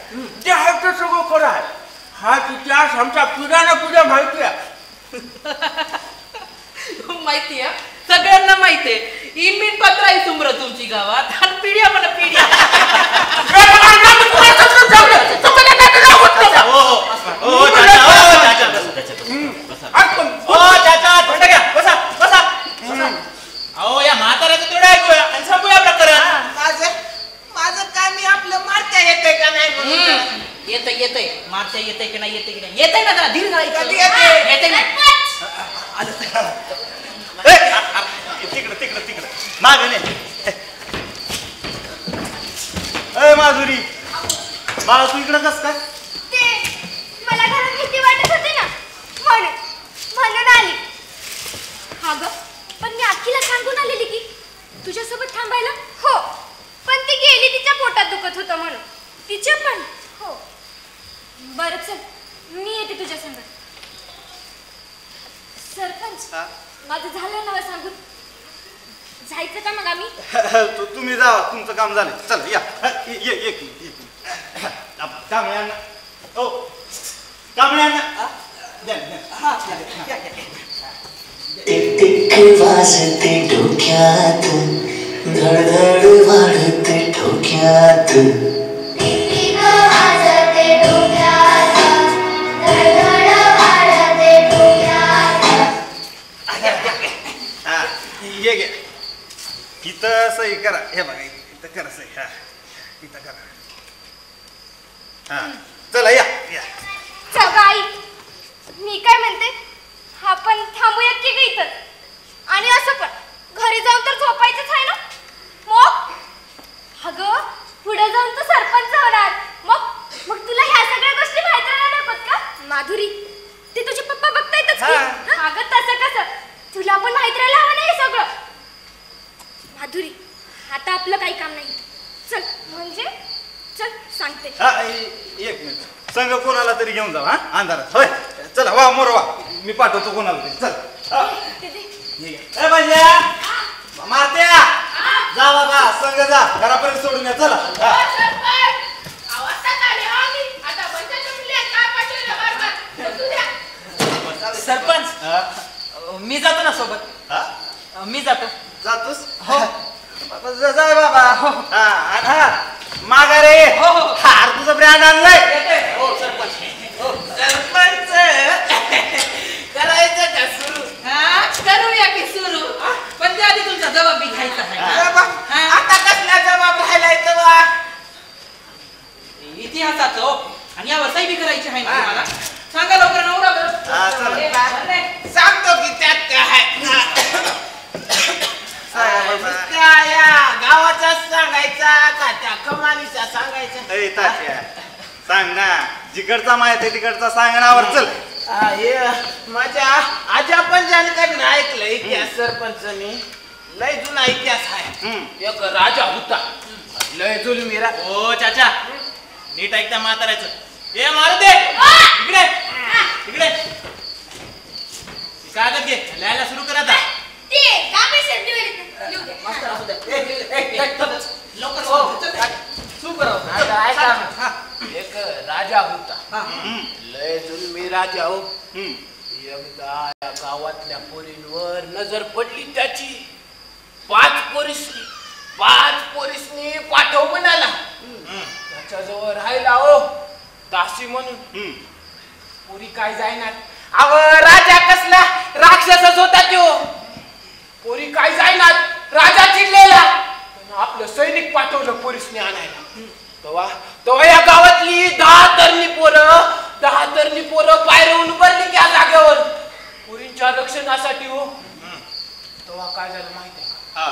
जे आहे ते सगळं खरं आहे. हा इतिहास आमच्या पिढ्या माहिती आहे. माहिती आहे, सगळ्यांना माहिती आहे. इनमिन पत्र आहे सुमर तुमची गावात आणि पिढ्या म्हणा पिढ्या. अहो या म्हाताऱ्याचं तेवढं ऐकूया आणि संपूया प्रकरण. माझं काय, मी आपलं मारता येतंय का नाही म्हणून. येतंय मारता येतंय की नाही, येतंय ना जरा धीर कधी येतंय? येतंय ना. तिकडं मागणे. माधुरी, बाळा तू इकडं कस काय? ते मला घरात भीती वाटत होती ना, म्हणून आली. हा ग, पण मी अख्खीला सांगून आलेली की तुझ्यासोबत थांबायला. हो, पण ती गेली, तिच्या पोटात दुखत होतं म्हणून. तिच्या पण हो. बरं चल, मी येते तुझ्या संग. सरपंच, माझं झालं ना सांगून. जायचं का मग आम्ही? तुम्ही जा, तुमचं काम झालं. चल या. कांबळ्यांना हो, कांबळ्यांना टिक टिक वाजते डोक्यात, धडधड वाढते डोक्यात. टिक टिक वाजते डोक्यात, धडधड वाढते डोक्यात. ये घे. इथं सही करा. हे बघा, इथं करा सही. हा, इथं करा. हा, चला या. आई, मी काय म्हणते, आपण थांबूयात की ग इथं? आणि असं पण घरी जाऊन तर झोपायचंच आहे ना मग. अगं पुढे जाऊन तू सरपंच होणार. मग तुला ह्या सगळ्या गोष्टी माहिती राहणार नकोत का? माधुरी, ते तुझे पप्पा बघतायतच की. अगं तसं कसं, तुला पण माहित राहायला हवं ना हे सगळं. माधुरी, आता आपलं काही काम नाही. चल म्हणजे चल सांगते. एक मिनिट, संघ कोणाला तरी घेऊन जाऊ. हा, अंधारात. होय, चला वा मोर वा. मी पाठवतो कोणाला तरी. चल मारत्या, जा बाबा, संघ जा, घरापर्यंत सोडून या. चला. सरपंच, मी जातो ना सोबत. मी जातो. जातोस? हो. जाय बाबा. हा, माघारे. हो. तुझं ब्रँड आणलंय. हो सरपंच. सरपंच करायचं का सुरू? करूया की सुरू, पण त्या आधी तुमचा जबाब बी घ्यायचा आहे. आता कसला जबाब राहिलाय तेव्हा? इतिहासाचं आणि यावर सही बी करायची आहे ना तुम्हाला. सांगा लवकर नवरा. सांगतो की त्यात काय आहे. गावाचा सांगायचा का त्या कमानीचा सांगायचा? सांग ना, जिकडचा माहित आहे तिकडचा सांगण्यावर. चल. माझ्या आजा पण जानकारी ऐकलं इतिहास सरपंचनी. लय जुना इतिहास आहे. एक राजा होता, लय जुलमी. ओ चाचा, नीट ऐकता म्हाताऱ्याचं. ए मारू दे, इकडे कागद घे, लिहायला सुरू कर आता. एक राजा होता, लय जुलमी राजा हो. एकदा या गावातल्या पोरींवर नजर पडली त्याची. 5 पोरीसनी पाठव म्हणाला. त्याच्याजवळ राहिला हो दासी म्हणून. पोरी काय जायना. अहो राजा कसला राक्षसच होता तो. पोरी काय जायनात. राजा चिडलेला, आपलं सैनिक पाठवलं पोलिसने आणायला. तेव्हा या गावातली 10 तरणी पोरं पायरवून उभारली त्या जागेवर पोरींच्या रक्षणासाठी. हो, तेव्हा काय झालं माहिती आहे का?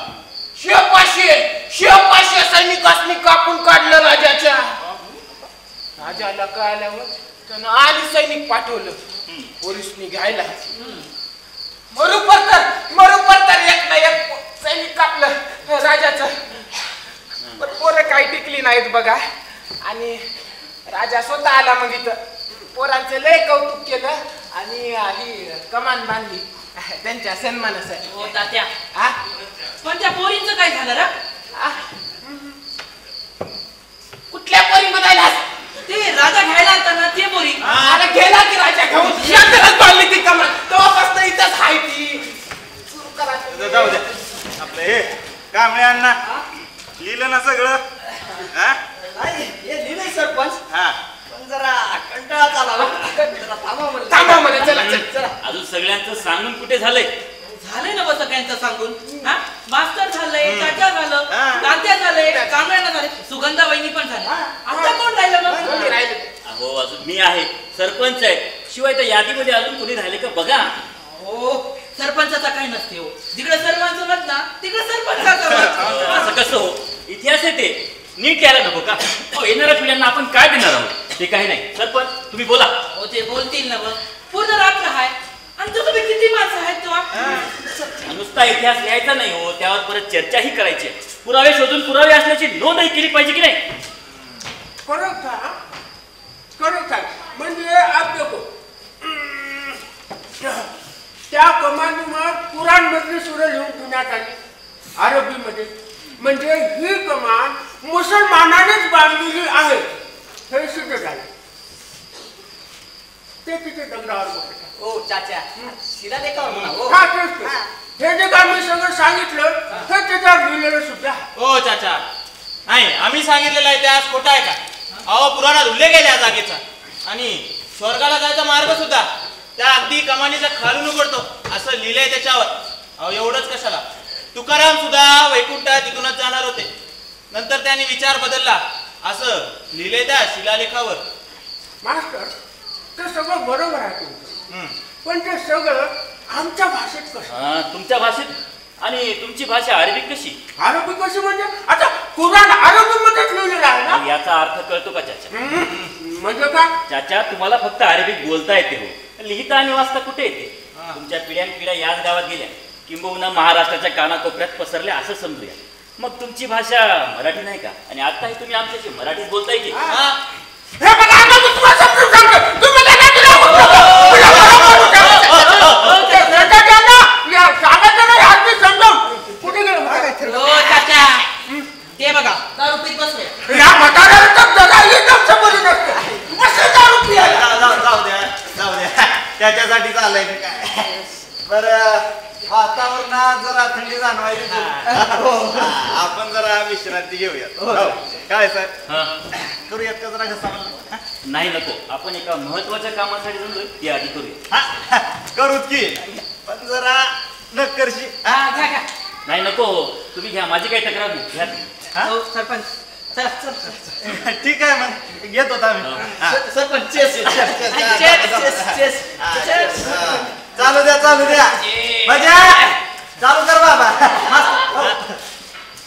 500 सैनिकांनी कापून काढलं राजाच्या. राजाला कळल्यावर त्यानं आणि सैनिक पाठवलं पोलिसनी घ्यायला. मरुपर तर एक ना एक सैनिक कापलं राजाचं. पण पोरं काही टिकली नाहीत बघा. आणि राजा स्वतः आला. मग इथं पोरांचं लय कौतुक केलं आणि ही कमान बांधली त्यांच्या सन्मानासाठी. हो तात्या, हा? पण त्या पोरींचं काय झालं रा? कुठल्या पोरी म्हणायलास? ते राजा घ्यायला आलता ना ते पोरी. अरे गेला की राजा घेऊन बांधली ती कमान. तेव्हापासून इथंच आहे ती. सुरू करा. जाऊ दे आपलं हे कांबळे अण्णा लिहिलं ना सगळं. नाही, हे लिहिलंय सरपंच, हा पण जरा कंटाळा आला. जरा थांबा मला. चला. अजून सगळ्यांचं सांगून कुठे झालंय? झालंय ना बस सगळ्यांचं सांगून. हा, मास्तर झालंय, चाचा झालं, तात्या झालंय, कांबळ्यांना झाले, सुगंधा वहिनी पण झाली. आता कोण राहिलं मग? अहो अजून मी आहे, सरपंच आहे. शिवाय त्या यादीमध्ये अजून कोणी राहिले का बघा. हो, सरपंचाचा काही नसते. हो, जिकडे सरपंच मत ना तिकडे सरपंचाचा मत. असं कसं हो? इतिहास आहे ते, नीट यायला नको का? हो, येणाऱ्या पिढ्यांना आपण काय देणार आहोत? ते काही नाही. सरपंच तुम्ही बोला. हो, ते बोलतील ना. मग पूर्ण रात्र आहे आणि तुम्ही किती माणसं आहेत तेव्हा? नुसता इतिहास लिहायचा नाही हो, त्यावर परत चर्चाही करायची. पुरावे शोधून पुरावे असल्याची नोंदही केली पाहिजे की नाही? खरं म्हणजे आप देखो त्या कमानीवर कुराण मधली सुरं लिहून ठेवण्यात आली अरबीमध्ये. म्हणजे ही कमान मुसलमानानेच बांधलेली आहे हे सिद्ध झालं. ते तिथे दगडावर बघत. हो चाचा, शिलालेखावर म्हणा. हो, हा, तेच. हे जे काय मी सगळं सांगितलं हे त्याच्यावर लिहिलेलं सुद्धा. हो चाचा, नाही आम्ही सांगितलेलं आहे ते आज खोटा आहे का? अहो पुराणात उल्लेख आहे त्या जागेचा. आणि स्वर्गाला जायचा मार्ग सुद्धा त्या अगदी कमानीच्या खालून उघडतो असं लिहिलंय त्याच्यावर. अहो एवढंच कशाला, तुकाराम सुद्धा वैकुंठात तिथूनच जाणार होते. नंतर त्यांनी विचार बदलला असं लिहिलंय त्या शिलालेखावर. मास्टर, ते सगळं बरोबर आहे तुमचं, पण ते सगळं आमच्या भाषेत कसं? तुमच्या भाषेत? आणि तुमची भाषा अरेबिक कशी? अरबी कशी म्हणजे? आता कुराण अरबीमध्येच लिहिलेलं आहे ना. याचा अर्थ कळतो का चाचा? म्हणजे का? चाचा, तुम्हाला फक्त अरेबिक बोलता येते हो, लिहिता आणि वाचता कुठे येते? तुमच्या पिढ्यानपिढ्या याच गावात गेल्या, किंबहुना महाराष्ट्राच्या कानाकोपऱ्यात पसरल्या असं समजूया. मग तुमची भाषा मराठी नाही का? आणि आताही तुम्ही आमच्याशी मराठीच बोलताय की? हे बघा, आता मी तुम्हाला समजून सांगतो. तुम्ही त्याला कुठे गेलं? हो चाचा, ते बघा दारू पीत बसले. या म्हाताऱ्याला तर जरा एकदम समज नसतं. मस्त दारू पियाला. जाऊ द्या त्याच्यासाठी चाललंय काय. बरं, वातावरणात जरा थंडी जाणवायची. आपण जरा विश्रांती घेऊया. काय सर, करूयात का जरा घसा? नाही, नको. आपण एका महत्वाच्या कामासाठी जमलोय, ती आधी करूया. करूत की, पण जरा नक्करशी. घ्या. नाही, नको. तुम्ही घ्या, माझी काही तक्रार नाही. घ्या. हो सरपंच, चला. ठीक आहे, मग घेत होता आम्ही. सरपंच, चालू द्या मजा चालू कर बाबा.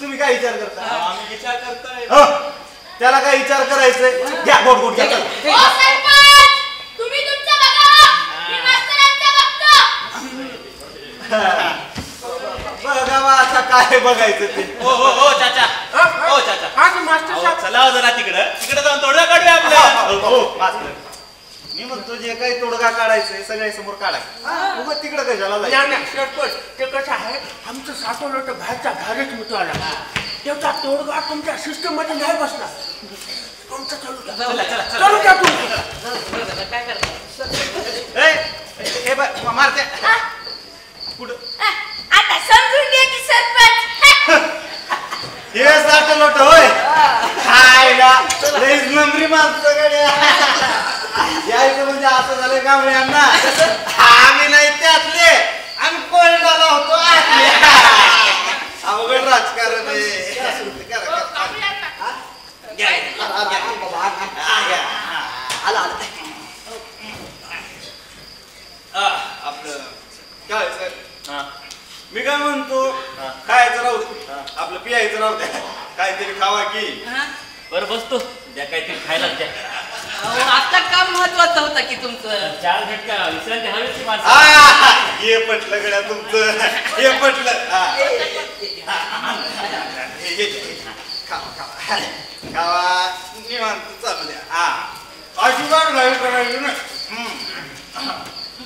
तुम्ही काय विचार करता? आम्ही विचार करतोय. हो, त्याला काय विचार करायचंय? घ्या गोड घ्या. तुम्ही तुमचं बघा, मी मास्तरांचं बघतो. बघावा आता काय बघायचं ते. हो चाचा, हो चाचा, आज मास्टर अहो, साहेब, चला जरा तिकडे जाऊन तोडगा काढूया आपलं. हो मास्तर, मी म्हणतो जे काही तोडगा काढायचंय सगळ्या समोर काढायचं. उगाच तिकडं कशाला जायचं? नाही, सरपंच, ते कसं आहे, आमचं साठवलं तर बाहेरचा बाहेरच मिटवायला. त्याचा तोडगा तुमच्या सिस्टम मध्ये नाही बसणार. तुमचं चालू द्या तुम्ही. काय करता? हे मारते कुठं? आता समजून घ्या की सरपंच. हे साठवलं होय. खायला लईच नंबरी माणसाकडे यायचं म्हणजे असं झालं कांबळे अण्णा. आम्ही नाही त्यातले, आम्ही कोळीला होतो. अहो आपलं काय सर मी काय म्हणतो खायचं राहू दे आपलं पियायचं राहू द्या काहीतरी खावा की बरं बसतो द्या काहीतरी खायला द्या. आता काम महत्वाचं होतं की तुमचं. 4 घटका विश्रांती हवीच माणसं. हे पटलं गड्या तुमचं हे पटलं खावा निवांत चालू द्या अजिबात नाही करायची ना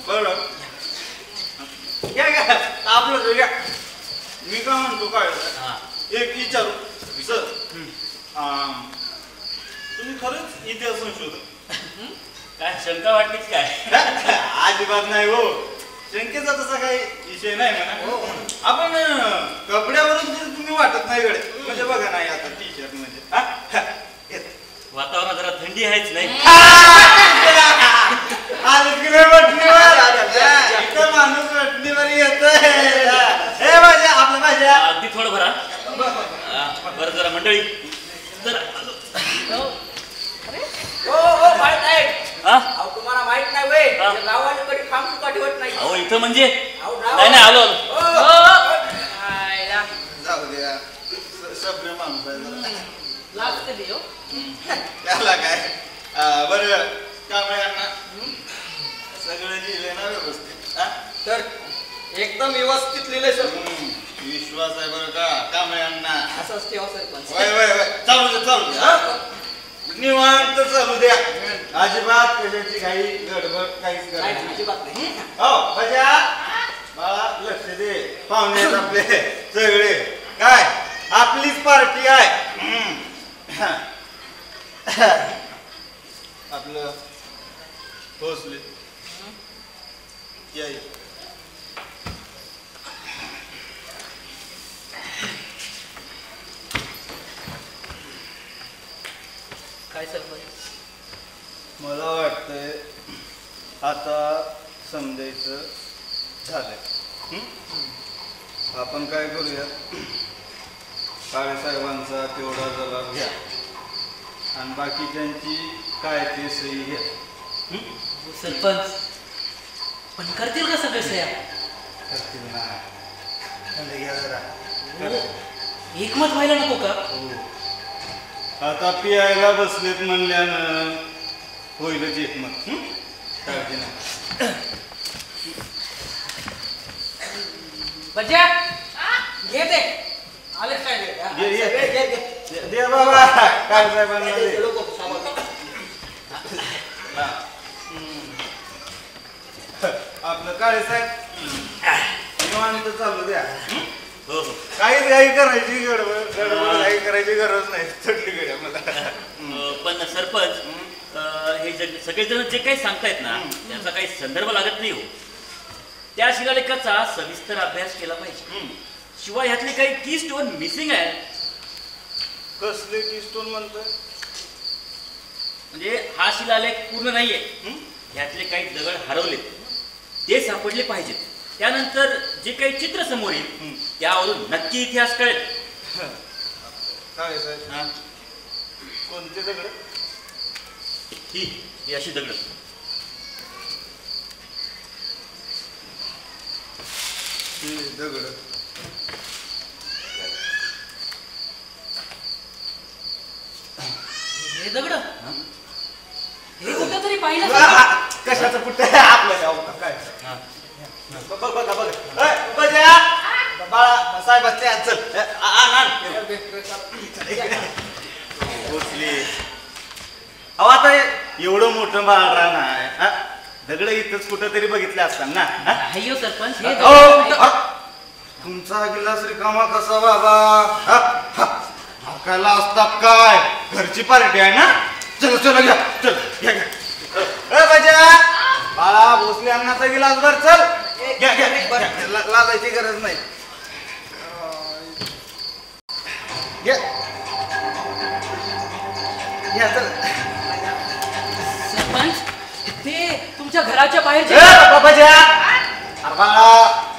बरं आपलं घ्या मी काय म्हणतो काय एक विचारू सर तुम्ही खरंच इतिहास संशोधक काय शंका वाटलीच काय? अजिबात नाही हो शंकेचा तसा काही विषय नाही म्हणा आपण कपड्यावरून तरी तुम्ही वाटत नाही गडे म्हणजे बघा नाही आता टी शर्ट म्हणजे वातावरण जरा थंडी आहेच नाही. माणूस वटणीवर येत आपलं माझ्या अगदी थोडं भरा. बरं जरा मंडळी जरा तुम्हाला माहित नाही वय गावाला कधी काम तुका ठेवत नाही. अहो इथं म्हणजे नाही आलो जाऊ द्या सभ्य माणूस आहे लागते देव त्याला काय बरं कांबळ्यांना सगळं लिहिलंय ना व्यवस्थित तर एकदम व्यवस्थित लिहिलंय सर. विश्वास आहे बरं का कांबळ्यांना असंच ठेवा सरपंच. वय वय वय चालू द्या निवांत चालू द्या अजिबात कशाची काही गडबड काहीच करायची अजिबात नाही. हो बजा बाळा लक्ष दे पाहुणे आपले सगळे काय आपलीच पार्टी आहे आपलं भोसले याई काय सरपंच मला वाटतंय आता समजायचं झालंय आपण काय करूया काळे साहेबांचा तेवढा जबाब घ्या आणि बाकीच्यांची काय ते सही घ्या. सरपंच पण करतील का सगळे सह्या? करतील ना थंड घ्या जरा एकमत व्हायला नको का? आता पियायला बसलेत म्हणल्यानं होईलच एकमत काळजी नाही. बज्या घे ते आले काय दे बाबा काय साहेबांना दे. आपलं काळे साहेब निवांत चालू द्या हो हो काहीच घाई करायची गडबड घाई करायची गरज नाही चटली गड्या मला. पण सरपंच हे सगळेजण जे काही सांगतायत ना त्याचा काही संदर्भ लागत नाही हो. त्या शिलालेखाचा सविस्तर अभ्यास केला पाहिजे. शिवाय ह्यातले काही की स्टोन मिसिंग आहे. कसले की स्टोन म्हणतोय? म्हणजे हा शिलालेख पूर्ण नाहीये. ह्यातले काही दगड हरवले ते सापडले पाहिजेत. त्यानंतर जे काही चित्र समोर येईल त्यावरून नक्की इतिहास कळेल. काय साहेब कोणते दगड? ही अशी दगड दगड हे दगड हे कुठं तरी पाहिलं. कशाचं कुठं आपलं काय बघा बघा बाळा साहेब चल अहो आता एवढं मोठं बाळ राहणार दगड इथंच कुठं तरी बघितलं असताना ना. अय्यो सरपंच हे तुमचा गिलास रिकामा कसा बाबा कायला असतात काय घरची पार्टी आहे ना. चल चल घ्या चल घ्या घ्या बजा बाळा भोसले अन्नाचा गिलास भर चल घ्या घ्या लाजायची गरज नाही. घ्या घ्या चल. सरपंच ते तुमच्या घराच्या बाहेर बाळा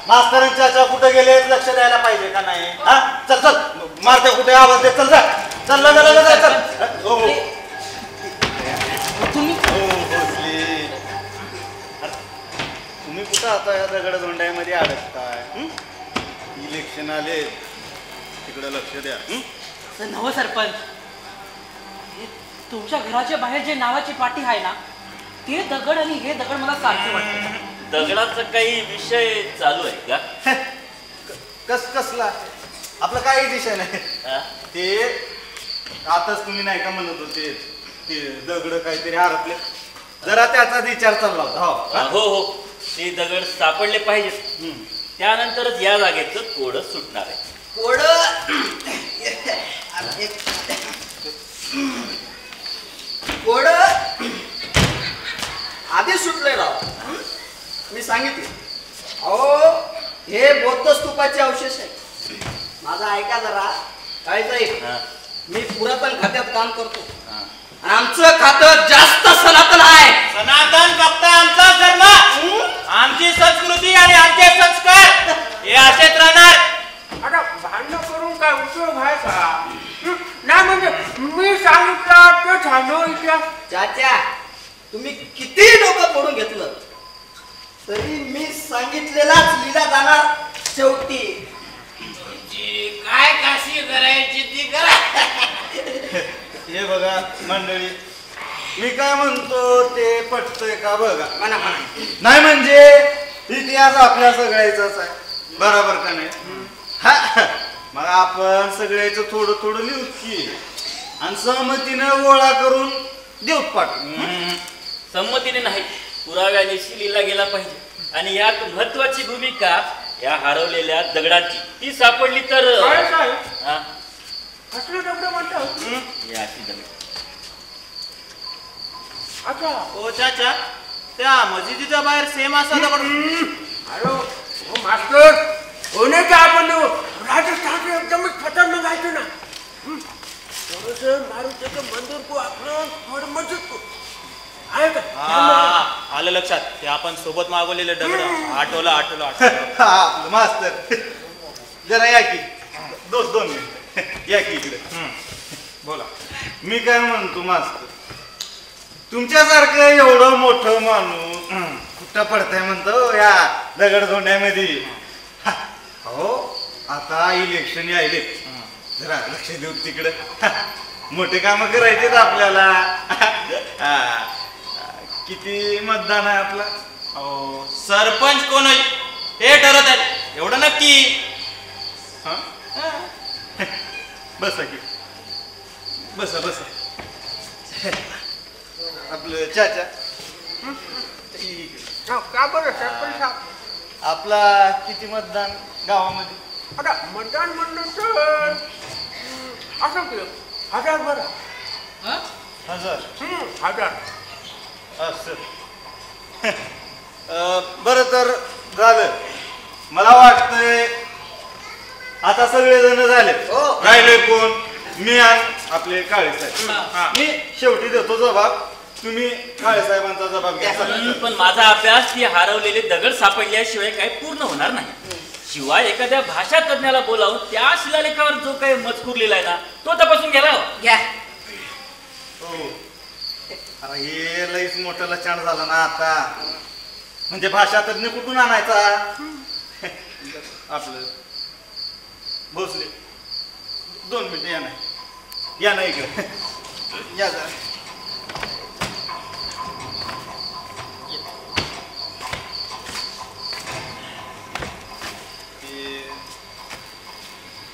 मास्तरांच्या कुठे गेले लक्ष द्यायला पाहिजे का नाही. चल चल मारते कुठे आवाज दे चल जा चल चल कुठं आता या दगडधोंड्यामध्ये अडकताय? इलेक्शन आले, तिकडे लक्ष द्या. नव सरपंच, तुमच्या घराच्या बाहेर जे नावाची पाटी आहे ना, ते दगड आणि हे दगड मला सारखे वाटते. दगडाचा काही विषय चालू आहे का? कसला? आपलं काही विषय नाही. ते आताच तुम्ही नाही का म्हणत होते ते दगड काहीतरी हरपले, जरा त्याचा विचार चालला होता. हो हो, ते दगड सापडले पाहिजेत, त्यानंतरच या जागेचं कोड सुटणार आहे. कोड कोड आधी सुटले राव. मी सांगितले अहो हे बौद्ध स्तूपाचे अवशेष आहे. माझा ऐका जरा काय साहेब, मी पुरातन खात्यात काम करतो आणि आमचं खातं जास्त सनातन आहे. सनातन फक्त आमचा धर्म, आमची संस्कृती आणि आमचे संस्कार हे असेच राहणार. आता भांडण करून काय उपयोग आहे का? नाही म्हणजे मी सांगितलं ते थांबव इतिहास. चाचा तुम्ही किती डोकं फोडून घेतलं तरी मी सांगितलेलाच लिहिला जाणार शेवटी. काय काशी करायची ती करा. हे बघा मंडळी, मी काय म्हणतो ते पटतंय का बघा. म्हणा म्हणा. नाही म्हणजे इतिहास आपल्या सगळ्याचाच आहे, बरोबर का नाही? मग आपण सगळ्याचं थोडं थोडं लिहू की आणि सहमतीनं गोळा करून देऊ पाठवू. संमतीने नाही, पुराव्यानिशी लिहिला गेला पाहिजे. आणि यात महत्वाची भूमिका या हरवलेल्या दगडांची, ती सापडली तर दगड म्हणतात. हे अशी दगड. अच्छा ओ चाचा, त्या मस्जिदीच्या बाहेर सेम असा दगड. हॅलो हो मास्टर, होणे का आपण राजस्थान एकदम खतरनाक जायचं ना. थोडंसं मारुतीचं मंदिर को आपलं थोडं मजबूत को आहे का? आलं लक्षात, ते आपण सोबत मागवलेले दगड. आठवलं. आपलं मास्तर जरा या की, दोन मिनिट या की इकडे. बोला. मी काय म्हणतो मास्तर, तुमच्यासारखं एवढं मोठं माणूस कुठं पडतंय म्हणतो या दगडधोंड्यामध्ये. हो आता इलेक्शन यायले, जरा लक्ष देऊ तिकडे. मोठे काम करायचेत आपल्याला. किती मतदान आहे आपला? सरपंच कोण आहे हे ठरत आहे, एवढं नक्की. बसा की, बसा. आपलं चाचा का बरं सरपंच साहेब, आपला किती मतदान गावामध्ये? आता मतदान म्हणलं तर असं केलं 1000 बरं. 1000 1000 असं. बरं तर झालं. मला वाटतंय आता सगळे जण झाले. राहिले कोण? मी आणि आपले काळे साहेब. मी शेवटी देतो जबाब, तुम्ही काळे साहेबांचा जबाब घ्या. पण माझा अभ्यास ती हरवलेले दगड सापडल्याशिवाय काही पूर्ण होणार नाही. शिवाय एखाद्या भाषा तज्ञाला बोलावून त्या शिलालेखावर जो काही मजकूर लिहिलाय ना, तो तपासून घ्यायला घ्या. हो, अरे हे लईच मोठं लचाण झालं ना आता. म्हणजे भाषा तज्ञ कुठून आणायचा? आपलं भोसले 2 मिनिट या ना इकडे या जरा.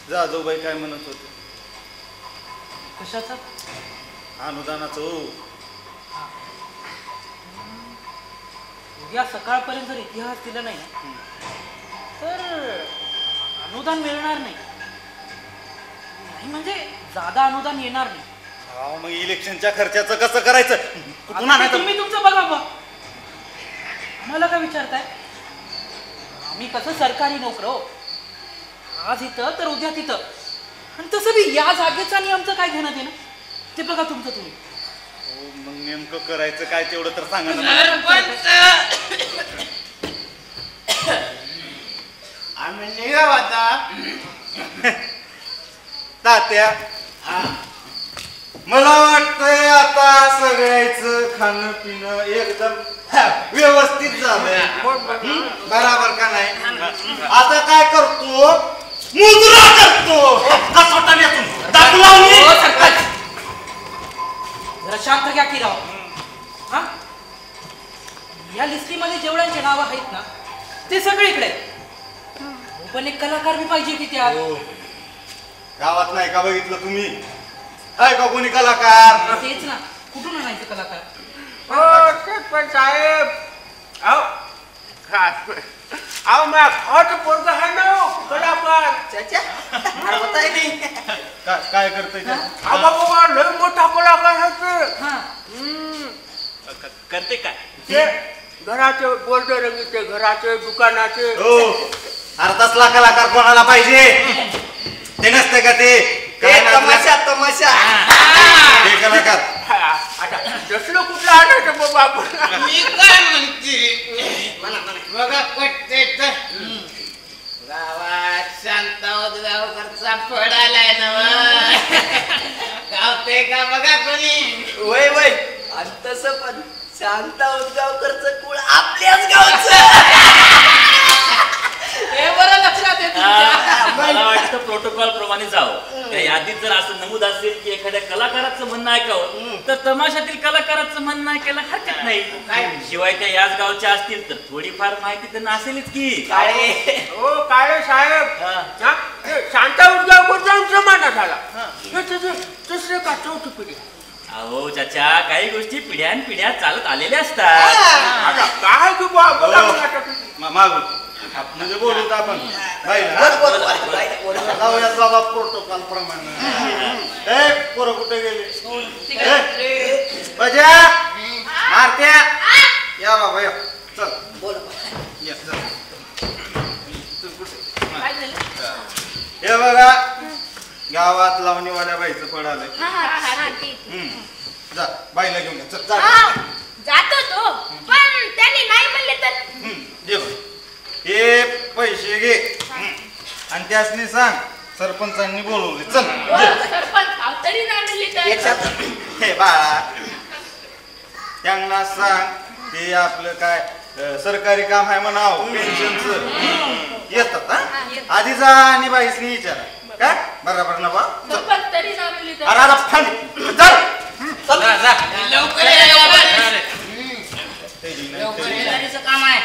जाधवबाई काय म्हणत होते? कशाचा? अनुदानाचं. हो, उद्या सकाळपर्यंत जर इतिहास दिला नाही ना, तर अनुदान मिळणार नाही. म्हणजे जादा अनुदान येणार नाही. मग इलेक्शनच्या खर्चाचं कसं करायचं? कुठून आणायचं? तुम्ही तुमचं बघा बा, आम्हाला काय विचारताय? आम्ही कसं सरकारी नोकर हो, आज इथं तर उद्या तिथं. आणि तसं बी या जागेचं आणि आमचं काय घेणं देणं ते बघा तुमचं तुम्ही. हो, मग नेमकं करायचं काय तेवढं तर सांगा ना. आम्ही निघाव आता. तात्या, मला वाटतंय आता सगळ्याच खाणं पिणं एकदम व्यवस्थित झालंय बराबर का नाही? आता काय करतो? मुजरा करतो. कसोटा येतो दाखला मी. हो, सरपंच. जरा शांत घ्या की राव. हा? या लिस्टीमध्ये जेवढ्यांची नावं आहेत ना ते सगळीकडे आहेत. पण एक कलाकार बी पाहिजे की त्या गावात नाही का बघितलं तुम्ही? आहे का कोणी कलाकार? तेच ना, कुठून आणायचं कलाकार? हो सरपंच साहेब. अहो मग हॉट पोरगा आहे ना कलाकार. बताय नाही. काय करतोय ते? बाबा लय मोठा कलाकार आहे करते काय ते. घराचे बोर्ड रंगीचे, घराचे, दुकानाचे. हो अरे तसला कलाकार कोणाला पाहिजे? ते नसते का ते तमाशा तमाशा. ते कलाकार. आता दुसरं कुठलं आणायचं बाबा आपण? मी काय म्हणते बघा पटते तर गावात शांतावत गावकरचा फड आलाय ना गावते का बघा कोणी? वय वय. आणि तसं पण शांता उदगावकरचं कुळ आपल्याच गावचं. हे बरं लक्षात येत. मला वाटतं प्रोटोकॉल प्रमाणे जावं. त्या यादीत जर असं नमूद असेल की एखाद्या कलाकाराचं म्हणणं ऐकावं तर तमाशातील कलाकाराचं म्हणणं ऐकायला हरकत नाही. शिवाय त्या याच गावच्या असतील तर थोडीफार माहिती त्यांना असेलच की. हो काळे साहेब. शांता उदगावकरचा आमचा माना झाला. दुसरे का चौथी पिढी. अहो चाचा काही गोष्टी पिढ्यान पिढ्या चालत आलेल्या असतात. काय तू मागू म्हणजे बोलू आपण जाऊयात बाबा प्रोटोकॉल प्रमाणे. पोरं कुठे गेले? बजा मारत्या या बाबा या. चल बोल. हे बघा गावात लावणीवाल्या बाईचं फळ आलंय. जा बाईला घेऊन जा. चल जातो तो पण त्यांनी नाही म्हणले तर हे पैसे घे आणि त्यासनी सांग सरपंचांनी बोलवले. चल सरपंच तरी नाही म्हणले तर हे बाळा त्यांना सांग ते आपलं काय सरकारी काम आहे म्हणावं पेन्शनच येतात. आधी जा आणि बाईसनी विचारा काय बरोबर ना बा. सरपंच तरी नाही म्हणले तर अरे आता फंड चल लवकर येणारीचं काम आहे.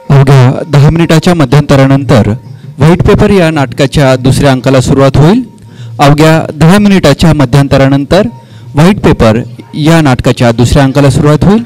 अवघ्या 10 मिनिटाच्या मध्यंतरानंतर व्हाईट पेपर या नाटकाच्या दुसऱ्या अंकाला सुरुवात होईल. अवघ्या 10 मिनिटाच्या मध्यंतरानंतर व्हाईट पेपर या नाटकाच्या दुसऱ्या अंकाला सुरुवात होईल.